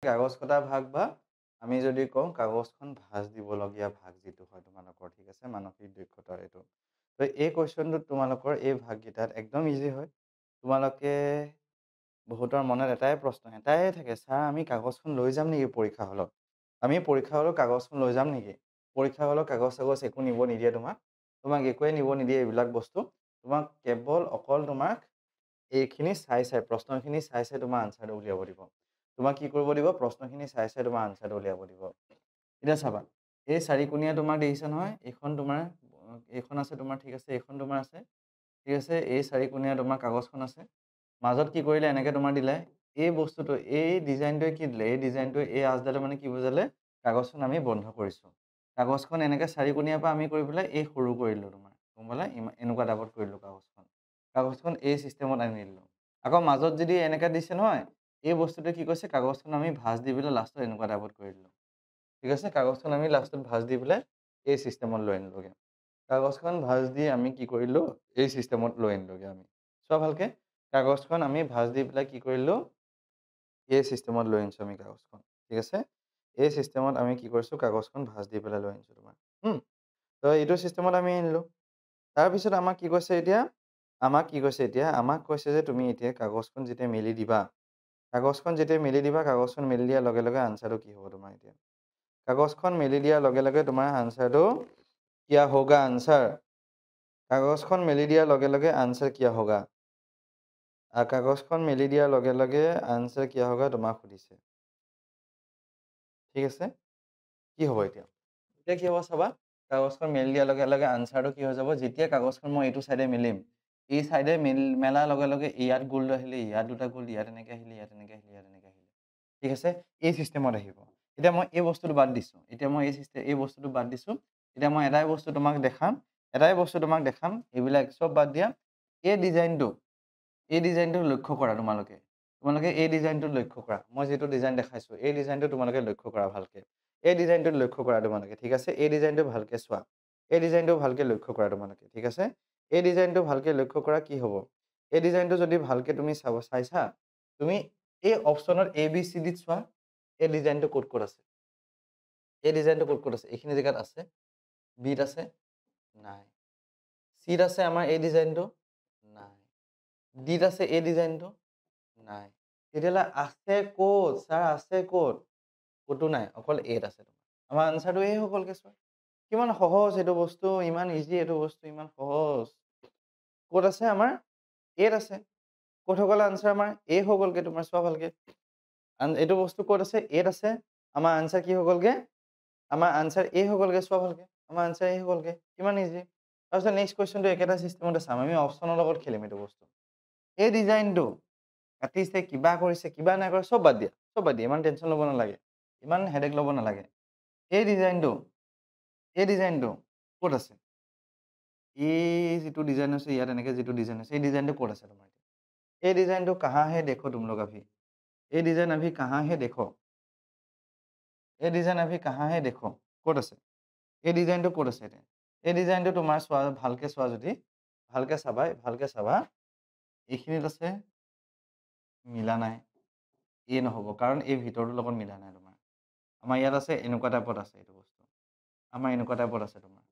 কাগজ কটা ভাগ বা আমি যদি কওঁ কাগজখন ভাঁজ দিবলগীয়া ভাগ যিটো হয় তোমালোকৰ ঠিক আছে মানসিক দক্ষতাৰ এইটো। তো এই কুৱেশ্যনটোত তোমালোকৰ এই ভাগকেইটাত একদম ইজি হয়। তোমালোকে বহুতৰ মনত এটাই থাকে ছাৰ আমি কাগজখন লৈ যাম নেকি পৰীক্ষা হলত? আমি পৰীক্ষা হলত কাগজখন লৈ যাম নেকি? পৰীক্ষা হলত কাগজ-চাগজ একো নিব নিদিয়ে তোমাক। তোমাক একোৱে নিব নিদিয়ে এইবিলাক বস্তু। তোমাক কেৱল অকল তোমাক এইখিনি চাই প্ৰশ্নখিনি চাই তোমাৰ আনচাৰটো উলিয়াব দিব। তোমাক কি কৰিব দিব? প্ৰশ্নখিনি চাই তোমাৰ আনচাৰটো উলিয়াব দিব। এতিয়া চাবা, এই চাৰিকোণীয়া তোমাৰ দেখিছা নহয়? এইখন তোমাৰ এইখন আছে তোমাৰ ঠিক আছে, এইখন তোমাৰ আছে। ঠিক আছে, এই চাৰিকোণীয়া তোমাৰ কাগজখন আছে। মাজত কি কৰিলে এনেকে তোমাৰ দিলে। এই বস্তুটো, এই ডিজাইনটোৱে কি দিলে? এই ডিজাইনটোৱে এই আঁচডালে মানে কি বুজালে? কাগজখন আমি বন্ধ কৰিছোঁ। কাগজখন এনেকে চাৰিকোণীয়াৰ পৰা আমি কৰি পেলাই এই সৰু কৰি দিলোঁ তোমাৰ। গম পালা? এনেকুৱা টাইপত কৰি দিলোঁ কাগজখন। কাগজখন এই চিষ্টেমত আনি দিলোঁ। আকৌ মাজত যদি এনেকে দিছে নহয়, এই বস্তুটোৱে কি কৰিছে? কাগজখন আমি ভাঁজ দি পেলাই লাষ্টত এনেকুৱা টাইপত কৰি দিলোঁ। ঠিক আছে? কাগজখন আমি লাষ্টত ভাঁজ দি পেলাই এই চিষ্টেমত লৈ আনিলোঁগে। কাগজখন ভাঁজ দি আমি কি কৰিলোঁ? এই চিষ্টেমত লৈ আনিলোঁগে আমি। চোৱা ভালকে। কাগজখন আমি ভাঁজ দি পেলাই কি কৰিলোঁ? এই চিষ্টেমত লৈ আনিছোঁ আমি কাগজখন। ঠিক আছে? এই চিষ্টেমত আমি কি কৰিছোঁ? কাগজখন ভাঁজ দি পেলাই লৈ আনিছোঁ তোমাৰ। তো এইটো চিষ্টেমত আমি আনিলোঁ। তাৰপিছত আমাক কি কৈছে এতিয়া? আমাক কৈছে যে তুমি এতিয়া কাগজখন যেতিয়া মেলি দিবা, কাগজখন মেলি দিয়াৰ লগে লগে আনচাৰটো কি হ'ব তোমাৰ এতিয়া? কাগজখন মেলি দিয়াৰ লগে লগে তোমাৰ আনচাৰটো क्या होगा आंसर? কাগজখন মেলি দিয়াৰ লগে লগে আনচাৰ क्या होगा? কাগজখন মেলি দিয়াৰ লগে লগে আনচাৰ क्या होगा তোমাক সুধিছে। ঠিক আছে? কি হ'ব এতিয়া? এতিয়া কি হ'ব চাবা। কাগজখন মেলি দিয়াৰ লগে লগে আনচাৰটো কি হৈ যাব? যেতিয়া কাগজখন মই এইটো চাইডে মেলিম, এই চাইডে মেলাৰ লগে লগে ইয়াত গোলটো আহিলে, ইয়াত দুটা গোল, ইয়াত এনেকে আহিলে, ইয়াত এনেকে আহিলে, ইয়াত এনেকে আহিলে। ঠিক আছে? এই চিষ্টেমত আহিব। এতিয়া মই এই বস্তুটো বাদ দিছোঁ। এই বস্তুটো বাদ দিছোঁ। এতিয়া মই এটাই বস্তু তোমাক দেখাম। এইবিলাক চব বাদ দিয়া। এই ডিজাইনটো লক্ষ্য কৰা তোমালোকে। তোমালোকে এই ডিজাইনটোত লক্ষ্য কৰা। মই যিটো ডিজাইন দেখাইছোঁ, এই ডিজাইনটো তোমালোকে লক্ষ্য কৰা ভালকে। এই ডিজাইনটোত লক্ষ্য কৰা তোমালোকে। ঠিক আছে? এই ডিজাইনটো ভালকে চোৱা। এই ডিজাইনটো ভালকে লক্ষ্য কৰা তোমালোকে। ঠিক আছে? এই ডিজাইনটো ভালকে লক্ষ্য কৰা কি হ'ব? এই ডিজাইনটো যদি ভালকে তুমি চাইছা, তুমি এই অপচনত A, B, C, D ত চোৱা। এই ডিজাইনটো ক'ত ক'ত আছে? এই ডিজাইনটো ক'ত ক'ত আছে? এইখিনি জেগাত আছে। Bত আছে? নাই। Cত আছে আমাৰ এই ডিজাইনটো? নাই। Dত আছে এই ডিজাইনটো? নাই। তেতিয়াহ'লে আছে ক'ত? ছাৰ আছে ক'ত? ক'তো নাই। অকল Aত আছে। আমাৰ আনচাৰটো এই হৈ গ'লগে চোৱা। কিমান সহজ এইটো বস্তু, ইমান ইজি এইটো বস্তু, ইমান সহজ। ক'ত আছে আমাৰ? Aত আছে। ক'ত হৈ গ'ল আনচাৰ আমাৰ? A হৈ গ'লগে তোমাৰ চোৱা ভালকে। এইটো বস্তু ক'ত আছে? Aত আছে। আমাৰ আনচাৰ কি হৈ গ'লগে? আমাৰ আনচাৰ A হৈ গ'লগে চোৱা ভালকে। আমাৰ আনচাৰ A হৈ গ'লগে। কিমান ইজি। তাৰপিছত নেক্সট কুৱেশ্যনটো একেটা চিষ্টেমতে চাম। আমি অপচনৰ লগত খেলিম এইটো বস্তু। এই ডিজাইনটো কাটিছে, কিবা কৰিছে, কিবা নাই কৰা, চব বাদ দিয়া। চব বাদ দিয়া। ইমান টেনশ্যন ল'ব নালাগে। ইমান হেডেক ল'ব নালাগে। এই ডিজাইনটো ক'ত আছে? এই যিটো ডিজাইন আছে, ইয়াত এনেকে যিটো ডিজাইন আছে, এই ডিজাইনটো ক'ত আছে তোমাৰ? এই ডিজাইনটো কাহা হে দেখো তুম লোগ अभी। এই ডিজাইন अभी কাহা হে দেখো। এই ডিজাইন अभी কাহা হে দেখো। ক'ত আছে? এই ডিজাইনটো ক'ত আছে এতিয়া? এই ডিজাইনটো তোমাৰ চোৱা ভালকে চোৱা যদি, ভালকে চাবা। এইখিনিত আছে, মিলা নাই। এই নহ'ব, কাৰণ এই ভিতৰটোৰ লগত মিলা নাই তোমাৰ। আমাৰ ইয়াত আছে, এনেকুৱা টাইপত আছে এইটো বস্তু। আমাৰ এনেকুৱা টাইপত আছে তোমাৰ।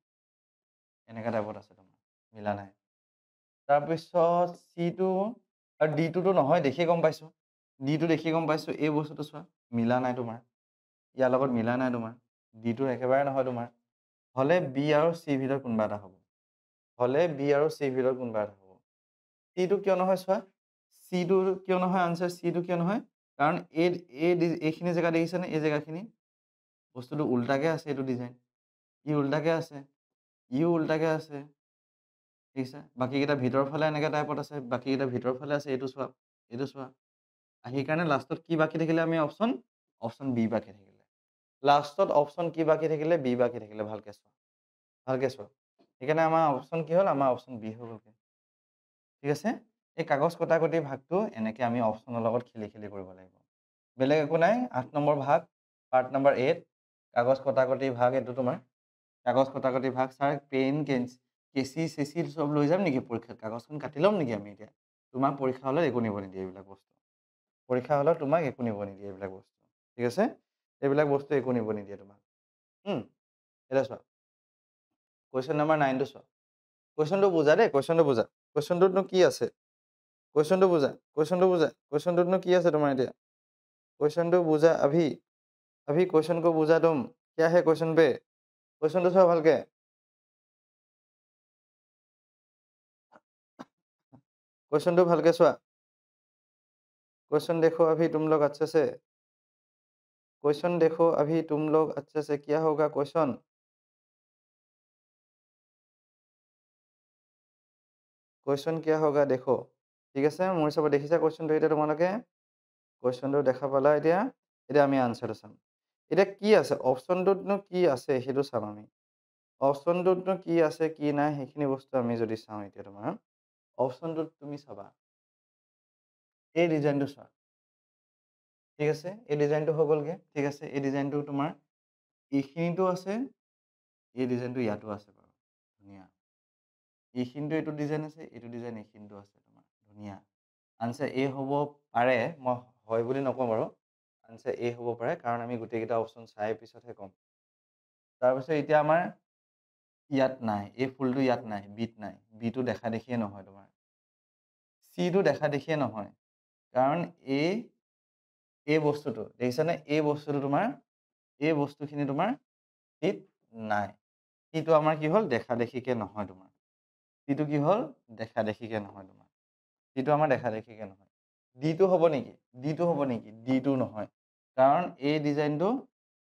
এনেকুৱা টাইপত আছে তোমাৰ। মিলা নাই। তাৰপিছত চিটো আৰু ডিটোতো নহয়, দেখিয়ে গম পাইছোঁ। ডিটো দেখিয়ে গম পাইছোঁ। এই বস্তুটো চোৱা, মিলা নাই তোমাৰ। ইয়াৰ লগত মিলা নাই তোমাৰ। ডিটো একেবাৰে নহয় তোমাৰ। হ'লে বি আৰু চিৰ ভিতৰত কোনোবা এটা হ'ব। চিটো কিয় নহয় চোৱা। চিটো কিয় নহয় আনচাৰ চিটো কিয় নহয়? কাৰণ এইখিনি জেগা দেখিছেনে? এই জেগাখিনি বস্তুটো উল্টাকে আছে এইটো ডিজাইন। উল্টাকে আছে। ইও উল্টাকে আছে। দেখিছা? বাকীকেইটা ভিতৰৰ ফালে এনেকা টাইপত আছে। বাকীকেইটা ভিতৰৰ ফালে আছে। এইটো চোৱা। এইটো চোৱা। সেইকাৰণে লাষ্টত কি বাকী থাকিলে আমি অপচন? অপচন বি বাকী থাকিলে। লাষ্টত অপচন কি বাকী থাকিলে? বি বাকী থাকিলে। ভালকে চোৱা। ভালকে চোৱা। সেইকাৰণে আমাৰ অপচন কি হ'ল? আমাৰ অপচন বি হৈ গ'লগে। ঠিক আছে? এই কাগজ কটা-কটি ভাগটো এনেকে আমি অপচনৰ লগত খেলি খেলি কৰিব লাগিব। বেলেগ একো নাই। ৮ নম্বৰ ভাগ, পাৰ্ট নম্বৰ 8 কাগজ কটা-কটি ভাগ এইটো তোমাৰ। কাগজ কটা-কটি ভাগ ছাৰ পেন, কেঁচি-চেচি চব লৈ যাম নেকি পৰীক্ষাত? কাগজখন কাটি ল'ম নেকি আমি এতিয়া? তোমাক পৰীক্ষা হলত একো নিব নিদিয়ে এইবিলাক বস্তু। পৰীক্ষা হলত তোমাক একো নিব নিদিয়ে এইবিলাক বস্তু। ঠিক আছে? এইবিলাক বস্তু একো নিব নিদিয়ে তোমাক। হুম? এতিয়া চোৱা, কুৱেশ্যন নম্বৰ 9 টো চোৱা। কুৱেশ্যনটো বুজা দেই, কুৱেশ্যনটো বুজা। কুৱেশ্যনটোতনো কি আছে? কুৱেশ্যনটো বুজা, কুৱেশ্যনটো বুজা। কুৱেশ্যনটোতনো কি আছে তোমাৰ এতিয়া? কুৱেশ্যনটো বুজা अभी, अभी क्वेश्चन को बुझा तुम। क्या है क्वेश्चन पे? কুৱেশ্যনটো চোৱা ভালকে। কুৱেশ্যনটো ভালকে চোৱা। क्वेश्चन देखो अभी तुम लोग अच्छे से। क्वेश्चन देखो अभी तुम लोग अच्छे से। क्या होगा क्वेश्चन? क्वेश्चन क्या होगा देखो। ঠিক আছে? মোৰ হিচাপত দেখিছা কুৱেশ্যনটো এতিয়া তোমালোকে? কুৱেশ্যনটো দেখা পালা এতিয়া? এতিয়া আমি আনচাৰটো চাম। এতিয়া কি আছে? অপশ্যনটোতনো কি আছে সেইটো চাম আমি। অপশ্যনটোতনো কি আছে, কি নাই সেইখিনি বস্তু আমি যদি চাওঁ এতিয়া তোমাৰ, অপশ্যনটোত তুমি চাবা। এই ডিজাইনটো চোৱা। ঠিক আছে? এই ডিজাইনটো হৈ গ'লগে। ঠিক আছে? এই ডিজাইনটো তোমাৰ এইখিনিতো আছে, এই ডিজাইনটো ইয়াতো আছে বাৰু। ধুনীয়া। এইখিনিতো এইটো ডিজাইন আছে, এইটো ডিজাইন এইখিনিতো আছে তোমাৰ। ধুনীয়া। আনচাৰ এ হ'ব পাৰে, মই হয় বুলি নকওঁ বাৰু। আনচাৰ এ হ'ব পাৰে, কাৰণ আমি গোটেইকেইটা অপশ্যন চাই পিছতহে ক'ম। তাৰপিছত এতিয়া আমাৰ ইয়াত নাই, এই ফুলটো ইয়াত নাই, বিত নাই। বিটো দেখা দেখিয়ে নহয় তোমাৰ। চিটো দেখা দেখিয়ে নহয়, কাৰণ এই বস্তুটো দেখিছানে? এই বস্তুটো তোমাৰ, এই বস্তুখিনি তোমাৰ চিত নাই। সিটো আমাৰ কি হ'ল? দেখা দেখিকে নহয় তোমাৰ। সিটো কি হ'ল? দেখা দেখিকে নহয় তোমাৰ। সিটো আমাৰ দেখা দেখিকে নহয়। ডিটো হ'ব নেকি? ডিটো হ'ব নেকি? ডিটো নহয়। কাৰণ এই ডিজাইনটো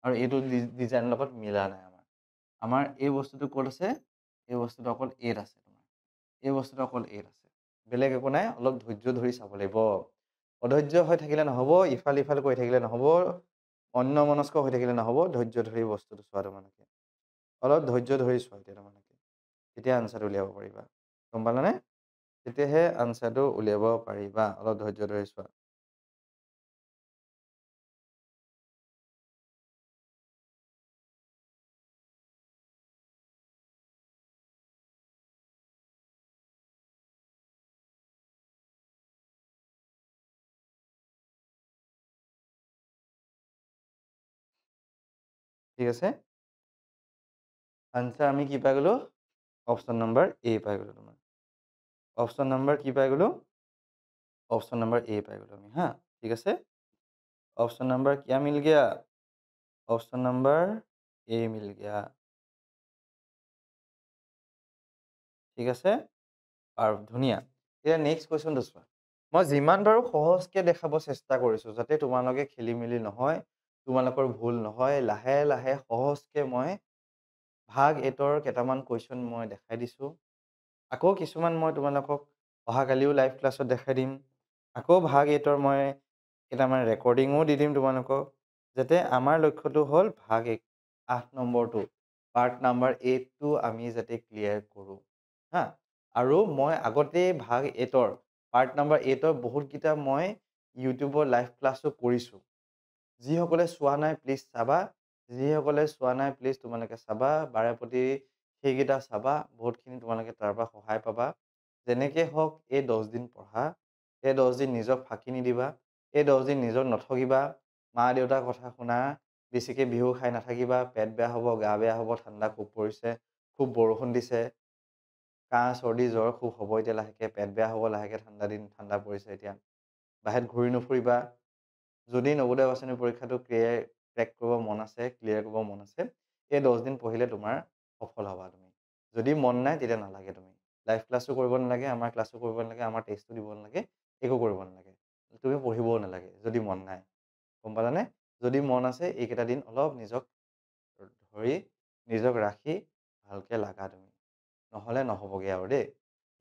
আৰু এইটো ডিজাইনৰ লগত মিলা নাই আমাৰ। আমাৰ এই বস্তুটো ক'ত আছে? এই বস্তুটো অকল এত আছে তোমাৰ। এই বস্তুটো অকল এত আছে। বেলেগ একো নাই, অলপ ধৈৰ্য ধৰি চাব লাগিব। অধৈৰ্য হৈ থাকিলে নহ'ব, ইফাল সিফাল কৰি থাকিলে নহ'ব, অন্যমনস্ক হৈ থাকিলে নহ'ব, ধৈৰ্য ধৰি বস্তুটো চোৱা তোমালোকে। অলপ ধৈৰ্য ধৰি চোৱা এতিয়া তোমালোকে। তেতিয়া আনচাৰটো উলিয়াব পাৰিবা। গম পালানে? তেতিয়াহে আনচাৰটো উলিয়াব পাৰিবা। অলপ ধৈৰ্য ধৰি চোৱা। ঠিক আছে? আনচাৰ আমি কি পাই গ'লো? অপশ্যন নম্বৰ এ পাই গ'লো তোমাৰ। অপশ্যন নম্বৰ কি পাই গ'লো? ऑप्शन नंबर ए पाई गलो আমি হা ঠিক আছে ऑप्शन नंबर क्या मिल गया ऑप्शन नंबर ए मिल गया ঠিক আছে আৰু ধুনীয়া এতিয়া নেক্সট কুৱেশ্যনটো চোৱা মই যিমান বাৰু সহজকে দেখাব চেষ্টা কৰিছো যাতে তোমালোকে খেলি মেলি নহয় তোমালোকৰ ভুল নহয় লাহে লাহে সহজকে মই ভাগ এটৰ কেইটামান কুৱেশ্যন মই দেখাই দিছো আকৌ কিছুমান মই তোমালোকক অহাকালিও লাইভ ক্লাছত দেখাই দিম আকৌ ভাগ এটৰ মই কেইটামান ৰেকৰ্ডিঙো দি দিম তোমালোকক যাতে আমাৰ লক্ষ্যটো হ'ল ভাগ 8 নম্বৰটো পাৰ্ট নাম্বাৰ 8টো আমি যাতে ক্লিয়াৰ কৰোঁ হা আৰু মই আগতে ভাগ 8ৰ পাৰ্ট নাম্বাৰ 8ৰ বহুতকেইটা মই ইউটিউবৰ লাইভ ক্লাছো কৰিছোঁ যিসকলে চোৱা নাই প্লিজ চাবা যিসকলে চোৱা নাই প্লিজ তোমালোকে চাবা বাৰে প্ৰতি সেইকেইটা চাবা বহুতখিনি তোমালোকে তাৰ পৰা সহায় পাবা যেনেকৈ হওক এই 10 দিন পঢ়া এই 10 দিন নিজক ফাঁকি নিদিবা এই 10 দিন নিজক নঠগিবা মা দেউতাৰ কথা শুনা বেছিকৈ বিহু খাই নাথাকিবা পেট বেয়া হ'ব গা বেয়া হ'ব ঠাণ্ডা খুব পৰিছে খুব বৰষুণ দিছে কাহ চৰ্দি জ্বৰ খুব হ'ব এতিয়া লাহেকৈ পেট বেয়া হ'ব লাহেকৈ ঠাণ্ডা দিন ঠাণ্ডা পৰিছে এতিয়া বাহিৰত ঘূৰি নুফুৰিবা যদি নৱোদয় বাছনি পৰীক্ষাটো ক্ৰেক কৰিব মন আছে ক্লিয়াৰ কৰিব মন আছে এই 10 দিন পঢ়িলে তোমাৰ সফল হ'বা তুমি যদি মন নাই তেতিয়া নালাগে তুমি লাইভ ক্লাছো কৰিব নালাগে আমাৰ ক্লাছো কৰিব নালাগে আমাৰ টেষ্টো দিব নালাগে একো কৰিব নালাগে তুমি পঢ়িবও নালাগে যদি মন নাই গম পালানে যদি মন আছে এইকেইটা দিন অলপ নিজক ধৰি নিজক ৰাখি ভালকৈ লাগা তুমি নহ'লে নহ'বগৈ আৰু দেই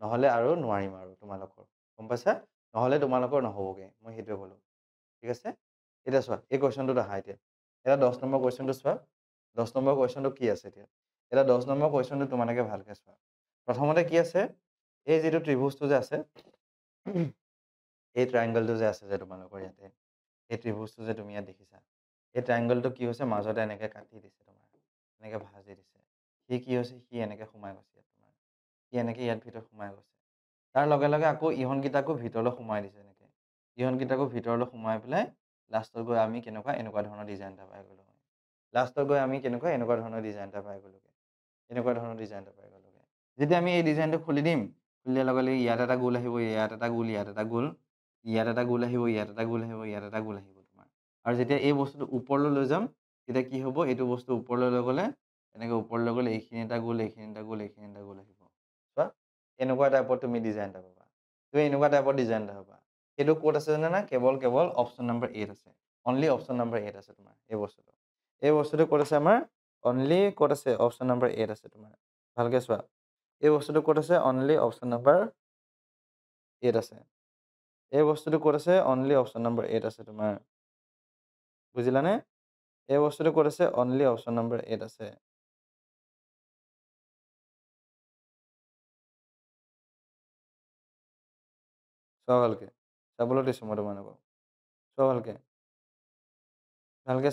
নহ'লে আৰু নোৱাৰিম আৰু তোমালোকৰ গম পাইছা নহ'লে তোমালোকৰ নহ'বগৈ মই সেইটোৱে ক'লোঁ ঠিক আছে এতিয়া চোৱা এই কুৱেশ্যনটোত আহা এতিয়া এটা 10 নম্বৰ কুৱেশ্যনটো চোৱা 10 নম্বৰ কুৱেশ্যনটো কি আছে এতিয়া এটা 10 নম্বৰ কুৱেশ্যনটো তোমালোকে ভালকৈ চোৱা প্ৰথমতে কি আছে এই যিটো ত্ৰিভুজটো যে আছে এই ট্ৰাইংগলটো যে আছে যে তোমালোকৰ ইয়াতে এই ত্ৰিভুজটো যে তুমি ইয়াত দেখিছা এই ট্ৰাইংগলটো কি হৈছে মাজতে এনেকৈ কাটি দিছে তোমাৰ এনেকৈ ভাজি দিছে সি কি হৈছে সি এনেকৈ সোমাই গৈছে ইয়াত তোমাৰ সি এনেকৈ ইয়াত ভিতৰত সোমাই গৈছে তাৰ লগে লগে আকৌ ইহঁতকেইটাকো ভিতৰলৈ সোমাই দিছে এনেকৈ ইহঁতকেইটাকো ভিতৰলৈ সোমাই পেলাই লাষ্টত গৈ আমি কেনেকুৱা এনেকুৱা ধৰণৰ ডিজাইন এটা পাই গ'লোগে লাষ্টত গৈ আমি কেনেকুৱা এনেকুৱা ধৰণৰ ডিজাইন এটা পাই গ'লোগে এনেকুৱা ধৰণৰ ডিজাইন এটা পাই গ'লোগে যেতিয়া আমি এই ডিজাইনটো খুলি দিম খুলি দিয়াৰ লগে লগে ইয়াত এটা গোল আহিব ইয়াত এটা গোল ইয়াত এটা গোল ইয়াত এটা গোল আহিব ইয়াত এটা গোল আহিব ইয়াত এটা গোল আহিব তোমাৰ আৰু যেতিয়া এই বস্তুটো ওপৰলৈ লৈ যাম তেতিয়া কি হ'ব এইটো বস্তু ওপৰলৈ লৈ গ'লে এনেকৈ ওপৰলৈ গ'লে এইখিনি এটা গোল এইখিনি এটা গোল এইখিনি এটা গোল আহিব চোৱা এনেকুৱা টাইপত তুমি ডিজাইন এটা পাবা তুমি এনেকুৱা টাইপৰ ডিজাইন এটা পাবা সেইটো ক'ত আছে জানা কেৱল অপশ্যন নম্বৰ 8 আছে অনলি অপশ্যন নম্বৰ 8 আছে তোমাৰ এই বস্তুটো ক'ত আছে আমাৰ অনলি ক'ত আছে অপশ্যন নম্বৰ 8 আছে তোমাৰ ভালকে চোৱা এই বস্তুটো ক'ত আছে অনলি অপশ্যন নম্বৰ 8 আছে এই বস্তুটো ক'ত আছে অনলি অপশ্যন নম্বৰ 8 আছে তোমাৰ বুজিলানে এই বস্তুটো ক'ত আছে অনলি অপশ্যন নম্বৰ 8 আছে চোৱা ভালকে চাবলৈ দিছোঁ মই তোমালোকক চোৱা ভালকে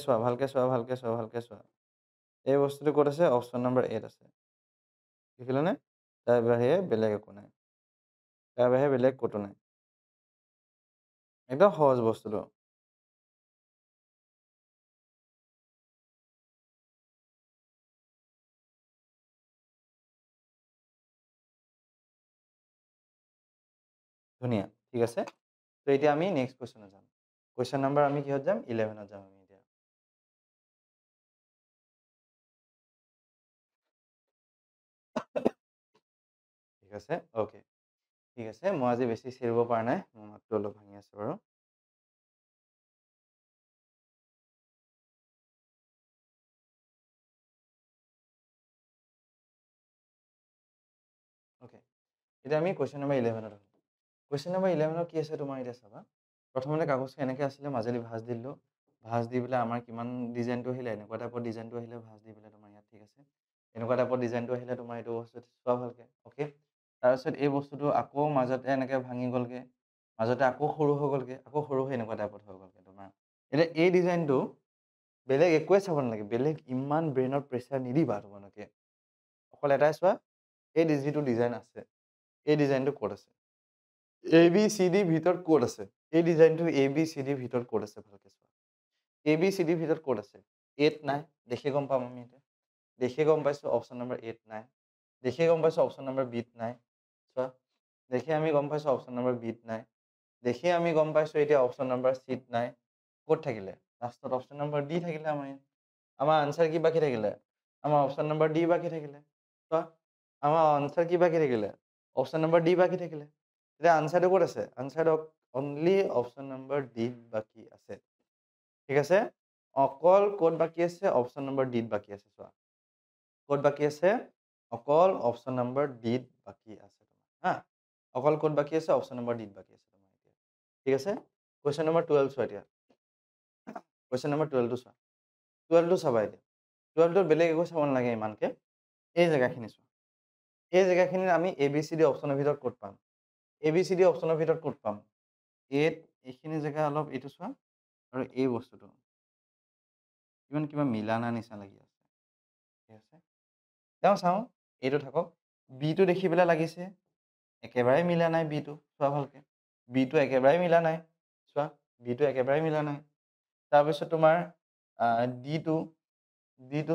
চোৱা ভালকে চোৱা এই বস্তুটো ক'ত আছে অপশ্যন নম্বৰ 8 আছে দেখিলানে তাৰ বাহিৰে বেলেগ একো নাই তাৰ বাহিৰে বেলেগ ক'তো নাই একদম সহজ বস্তুটো ধুনীয়া ঠিক আছে তো এতিয়া আমি নেক্সট কুৱেশ্যনত যাম কুৱেশ্যন নম্বৰ আমি কিহত যাম 11ত যাম আমি এতিয়া ঠিক আছে অ'কে ঠিক আছে মই আজি বেছি চিৰিব পৰা নাই মোৰ মাতটো অলপ ভাঙি আছে বাৰু অ'কে এতিয়া আমি কুৱেশ্যন নম্বৰ 11ত আহিম কুৱেশ্যন নম্বৰ 11ত কি আছে তোমাৰ এতিয়া চাবা প্ৰথমতে কাগজটো এনেকৈ আছিলে মাজেদি ভাঁজ দি দিলোঁ ভাঁজ দি পেলাই আমাৰ কিমান ডিজাইনটো আহিলে এনেকুৱা টাইপৰ ডিজাইনটো আহিলে ভাঁজ দি পেলাই তোমাৰ ইয়াত ঠিক আছে এনেকুৱা টাইপৰ ডিজাইনটো আহিলে তোমাৰ এইটো বস্তু চোৱা ভালকৈ অ'কে তাৰপিছত এই বস্তুটো আকৌ মাজতে এনেকৈ ভাঙি গ'লগৈ মাজতে আকৌ সৰু হৈ গ'লগৈ আকৌ সৰু হৈ এনেকুৱা টাইপত হৈ গ'লগৈ তোমাৰ এতিয়া এই ডিজাইনটো বেলেগ একোৱে চাব নালাগে বেলেগ ইমান ব্ৰেইনত প্ৰেছাৰ নিদিবা তোমালোকে অকল এটাই চোৱা এই যিটো ডিজাইন আছে এই ডিজাইনটো ক'ত আছে এ বি চি ডি ভিতৰত ক'ত আছে এই ডিজাইনটো এ বি চি ডিৰ ভিতৰত ক'ত আছে ভালকৈ চোৱা এ বি চি ডিৰ ভিতৰত ক'ত আছে 8 নাই দেখি গম পাম আমি এতিয়া দেখি গম পাইছোঁ অপশ্যন নম্বৰ 8 নাই দেখি গম পাইছোঁ অপশ্যন নম্বৰ বিত নাই চোৱা দেখি আমি গম পাইছোঁ অপশ্যন নম্বৰ বিত নাই দেখি আমি গম পাইছোঁ এতিয়া অপশ্যন নম্বৰ চিত নাই ক'ত থাকিলে লাষ্টত অপশ্যন নম্বৰ ডি থাকিলে আমাৰ আনচাৰ কি বাকী থাকিলে আমাৰ অপশ্যন নম্বৰ ডি বাকী থাকিলে চোৱা আমাৰ আনচাৰ কি বাকী থাকিলে অপশ্যন নম্বৰ ডি বাকী থাকিলে এতিয়া আনচাৰটো ক'ত আছে আনচাৰটো অনলি অপশ্যন নম্বৰ ডি বাকী আছে ঠিক আছে অকল ক'ত বাকী আছে অপশ্যন নম্বৰ ডিত বাকী আছে চোৱা ক'ত বাকী আছে অকল অপশ্যন নম্বৰ ডিত বাকী আছে তোমাৰ হা অকল ক'ত বাকী আছে অপশ্যন নম্বৰ ডিত বাকী আছে তোমাৰ এতিয়া ঠিক আছে কুৱেশ্যন নম্বৰ 12 চোৱা এতিয়া কুৱেশ্যন নম্বৰ 12টো চোৱা 12টো চাবা এতিয়া 12টোত বেলেগ একো চাব নালাগে ইমানকৈ এই জেগাখিনি চোৱা এই জেগাখিনিত আমি এ বি চি ডি অপশ্যনৰ ভিতৰত ক'ত পাম এ বি চি ডি অপশ্যনৰ ভিতৰত ক'ত পাম এইখিনি জেগা অলপ এইটো চোৱা আৰু এই বস্তুটো ইমান কিবা মিলা না নিচিনা লাগি আছে ঠিক আছে চাওঁ এইটো থাকক বিটো দেখি পেলাই লাগিছে একেবাৰে মিলা নাই বিটো চোৱা ভালকৈ বিটো একেবাৰে মিলা নাই চোৱা বিটো একেবাৰে মিলা নাই তাৰপিছত তোমাৰ ডিটো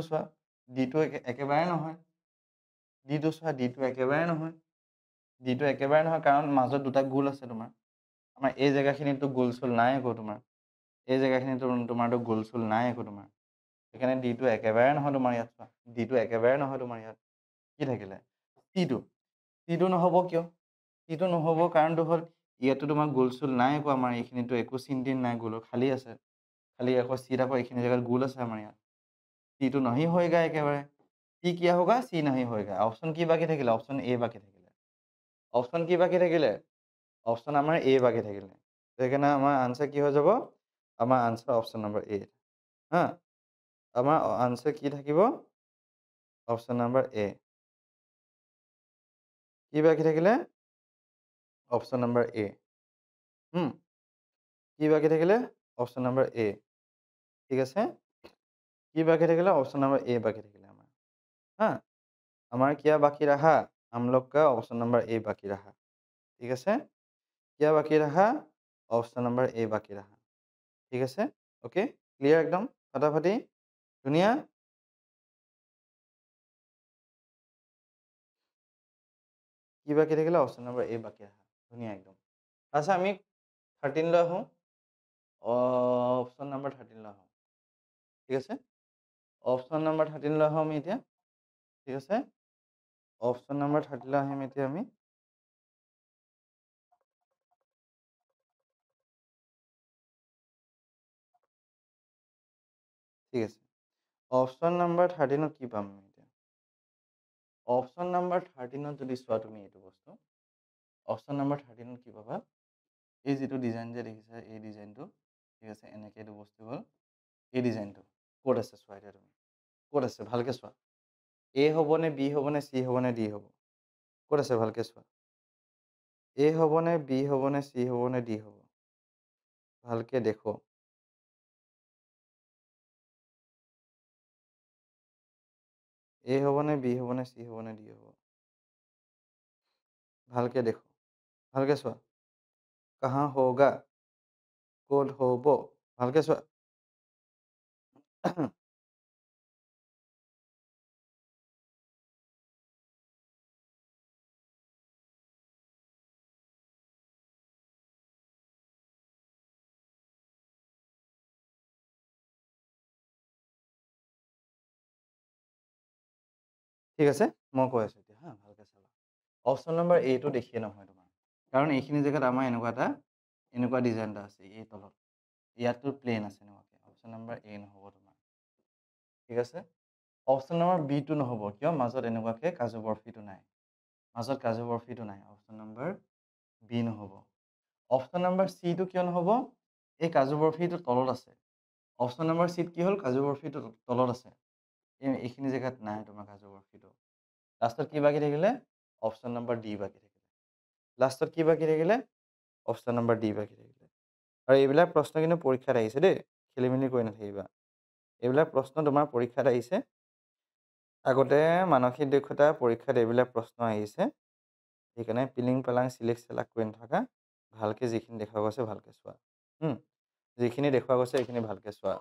চোৱা ডিটো একেবাৰে নহয় ডিটো চোৱা ডিটো একেবাৰে নহয় কাৰণ মাজত দুটা গোল আছে তোমাৰ আমাৰ এই জেগাখিনিতো গোল চোল নাই একো তোমাৰ এই জেগাখিনিতো তোমাৰতো গোল চোল নাই একো তোমাৰ সেইকাৰণে ডিটো একেবাৰে নহয় তোমাৰ ইয়াত চোৱা ডিটো একেবাৰে নহয় তোমাৰ ইয়াত কি থাকিলে টিটো নহ'ব কিয় টিটো নহ'ব কাৰণটো হ'ল ইয়াতো তোমাৰ গোল চোল নাই একো আমাৰ এইখিনিতো একো চিন তিন নাই গোলৰ খালী আছে খালী আকৌ চিত আকৌ এইখিনি জেগাত গোল আছে আমাৰ ইয়াত টিটো नहीं होएगा একেবাৰে টি কিয়া होगा চি नहीं होएगा অপশ্যন কি বাকী থাকিলে অপশ্যন এ বাকী থাকিলে অপশ্যন কি বাকী থাকিলে অপশ্যন আমাৰ এ বাকী থাকিলে সেইকাৰণে আমাৰ আনচাৰ কি হৈ যাব আমাৰ আনচাৰ অপশ্যন নম্বৰ এ হা আমাৰ আনচাৰ কি থাকিব অপশ্যন নম্বৰ এ কি বাকী থাকিলে অপশ্যন নম্বৰ এ কি বাকী থাকিলে অপশ্যন নম্বৰ এ ঠিক আছে কি बाकी থাকিলে ऑप्शन नंबर ए बाकी থাকিলে আমার हाँ हमारा क्या बाकी रहा हम लोग का ऑप्शन नंबर ए बाकी रहा ठीक है क्या बाकी रहा ऑप्शन नंबर ए बाकी रहा ঠিক আছে? অ'কে? ক্লিয়াৰ একদম? ফাটাফাটি? ধুনীয়া? কি বাকী থাকিলে? অপশ্যন নম্বৰ এ বাকী ৰাখা। ধুনীয়া একদম। তাৰপিছত আমি 13 লৈ আহোঁ। অপশ্যন নম্বৰ 13 লৈ আহোঁ। ঠিক আছে? অপশ্যন নম্বৰ 13 লৈ আহোঁ আমি এতিয়া। ঠিক আছে? অপশ্যন নম্বৰ 13 লৈ আহিম এতিয়া আমি। ঠিক আছে। অপশ্যন নম্বৰ 13 ত কি পাম আমি এতিয়া? অপশ্যন নম্বৰ 13 ত যদি চোৱা তুমি এইটো বস্তু, অপশ্যন নম্বৰ 13 ত কি পাবা? এই যিটো ডিজাইন যে দেখিছা, এই ডিজাইনটো, ঠিক আছে? এনেকৈ এইটো বস্তু হ'ল এই ডিজাইনটো। ক'ত আছে চোৱা এতিয়া তুমি? ক'ত আছে? ভালকৈ চোৱা। এ হ'বনে, বি হ'বনে, চি হ'বনে, ডি হ'ব? ক'ত আছে ভালকৈ চোৱা? এ হ'বনে, বি হ'বনে, চি হ'বনে, ডি হ'ব? ভালকৈ দেখো। এ হ'বনে, বি হ'বনে, চি হ'বনে, ডি হ'ব? ভালকৈ দেখো। ভালকৈ চোৱা। কাহা হোগা? ক'ত হ'ব? ভালকৈ চোৱা। ঠিক আছে? মই কৈ আছোঁ এতিয়া হা, ভালকৈ চাবা। অপশ্যন নম্বৰ এটো দেখিয়ে নহয় তোমাৰ। কাৰণ এইখিনি জেগাত আমাৰ এনেকুৱা ডিজাইন এটা আছে এই তলত। ইয়াততো প্লেন আছে এনেকুৱাকৈ। অপশ্যন নম্বৰ এ নহ'ব তোমাৰ। ঠিক আছে? অপশ্যন নম্বৰ বিটো নহ'ব। কিয়? মাজত এনেকুৱাকৈ কাজু বৰফিটো নাই। মাজত কাজু বৰফিটো নাই। অপশ্যন নম্বৰ বি নহ'ব। অপশ্যন নম্বৰ চিটো কিয় নহ'ব? এই কাজু বৰফিটো তলত আছে। অপশ্যন নম্বৰ চিত কি হ'ল? কাজু বৰফিটো তলত আছে। এইখিনি জেগাত নাই তোমাৰ কাজু বৰফিটো। লাষ্টত কি বাকী থাকিলে? অপশ্যন নম্বৰ ডি বাকী থাকিলে। লাষ্টত কি বাকী থাকিলে? অপশ্যন নম্বৰ ডি বাকী থাকিলে। আৰু এইবিলাক প্ৰশ্ন কিন্তু পৰীক্ষাত আহিছে দেই। খেলিমেলি কৰি নাথাকিবা। এইবিলাক প্ৰশ্ন তোমাৰ পৰীক্ষাত আহিছে। আগতে মানসিক দক্ষতা পৰীক্ষাত এইবিলাক প্ৰশ্ন আহিছে। সেইকাৰণে পিলিং পেলাং চিলেক্ট চেলাক কৰি নাথাকা। ভালকৈ যিখিনি দেখুওৱা গৈছে ভালকৈ চোৱা। যিখিনি দেখুওৱা গৈছে সেইখিনি ভালকৈ চোৱা।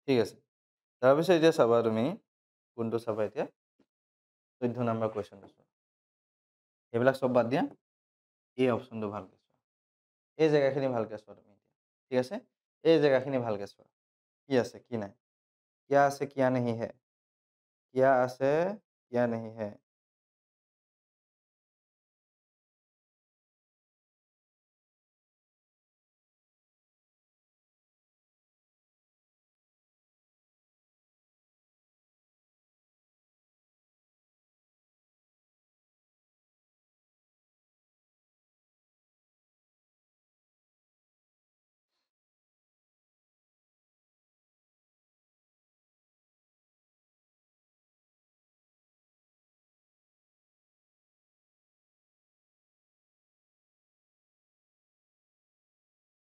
ঠিক আছে। তাৰপিছত এতিয়া চাবা তুমি কোনটো চাবা এতিয়া? 14 নম্বৰ কুৱেশ্যনটো চোৱা। এইবিলাক চব বাদ দিয়া। এই অপশ্যনটো ভালকৈ চোৱা। এই জেগাখিনি ভালকৈ চোৱা তুমি এতিয়া। ঠিক আছে? এই জেগাখিনি ভালকৈ চোৱা। কি আছে কি নাই? কিয়া আছে কিয়া नहीं है? কিয়া আছে কিয়া नहीं है?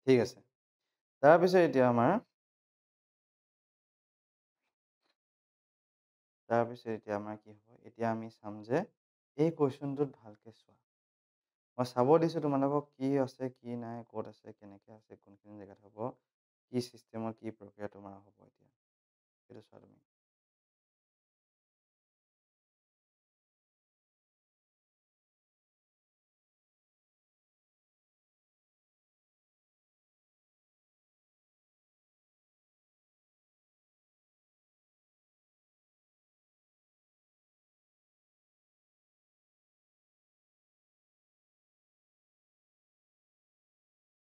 ঠিক আছে। তাৰপিছত এতিয়া আমাৰ কি হ'ব? এতিয়া আমি চাম যে এই কুৱেশ্যনটোত ভালকৈ চোৱা। মই চাব দিছোঁ তোমালোকক কি আছে, কি নাই, ক'ত আছে, কেনেকৈ আছে, কোনখিনি জেগাত হ'ব, কি ছিষ্টেমত কি প্ৰক্ৰিয়া তোমাৰ হ'ব এতিয়া। সেইটো চোৱা তুমি।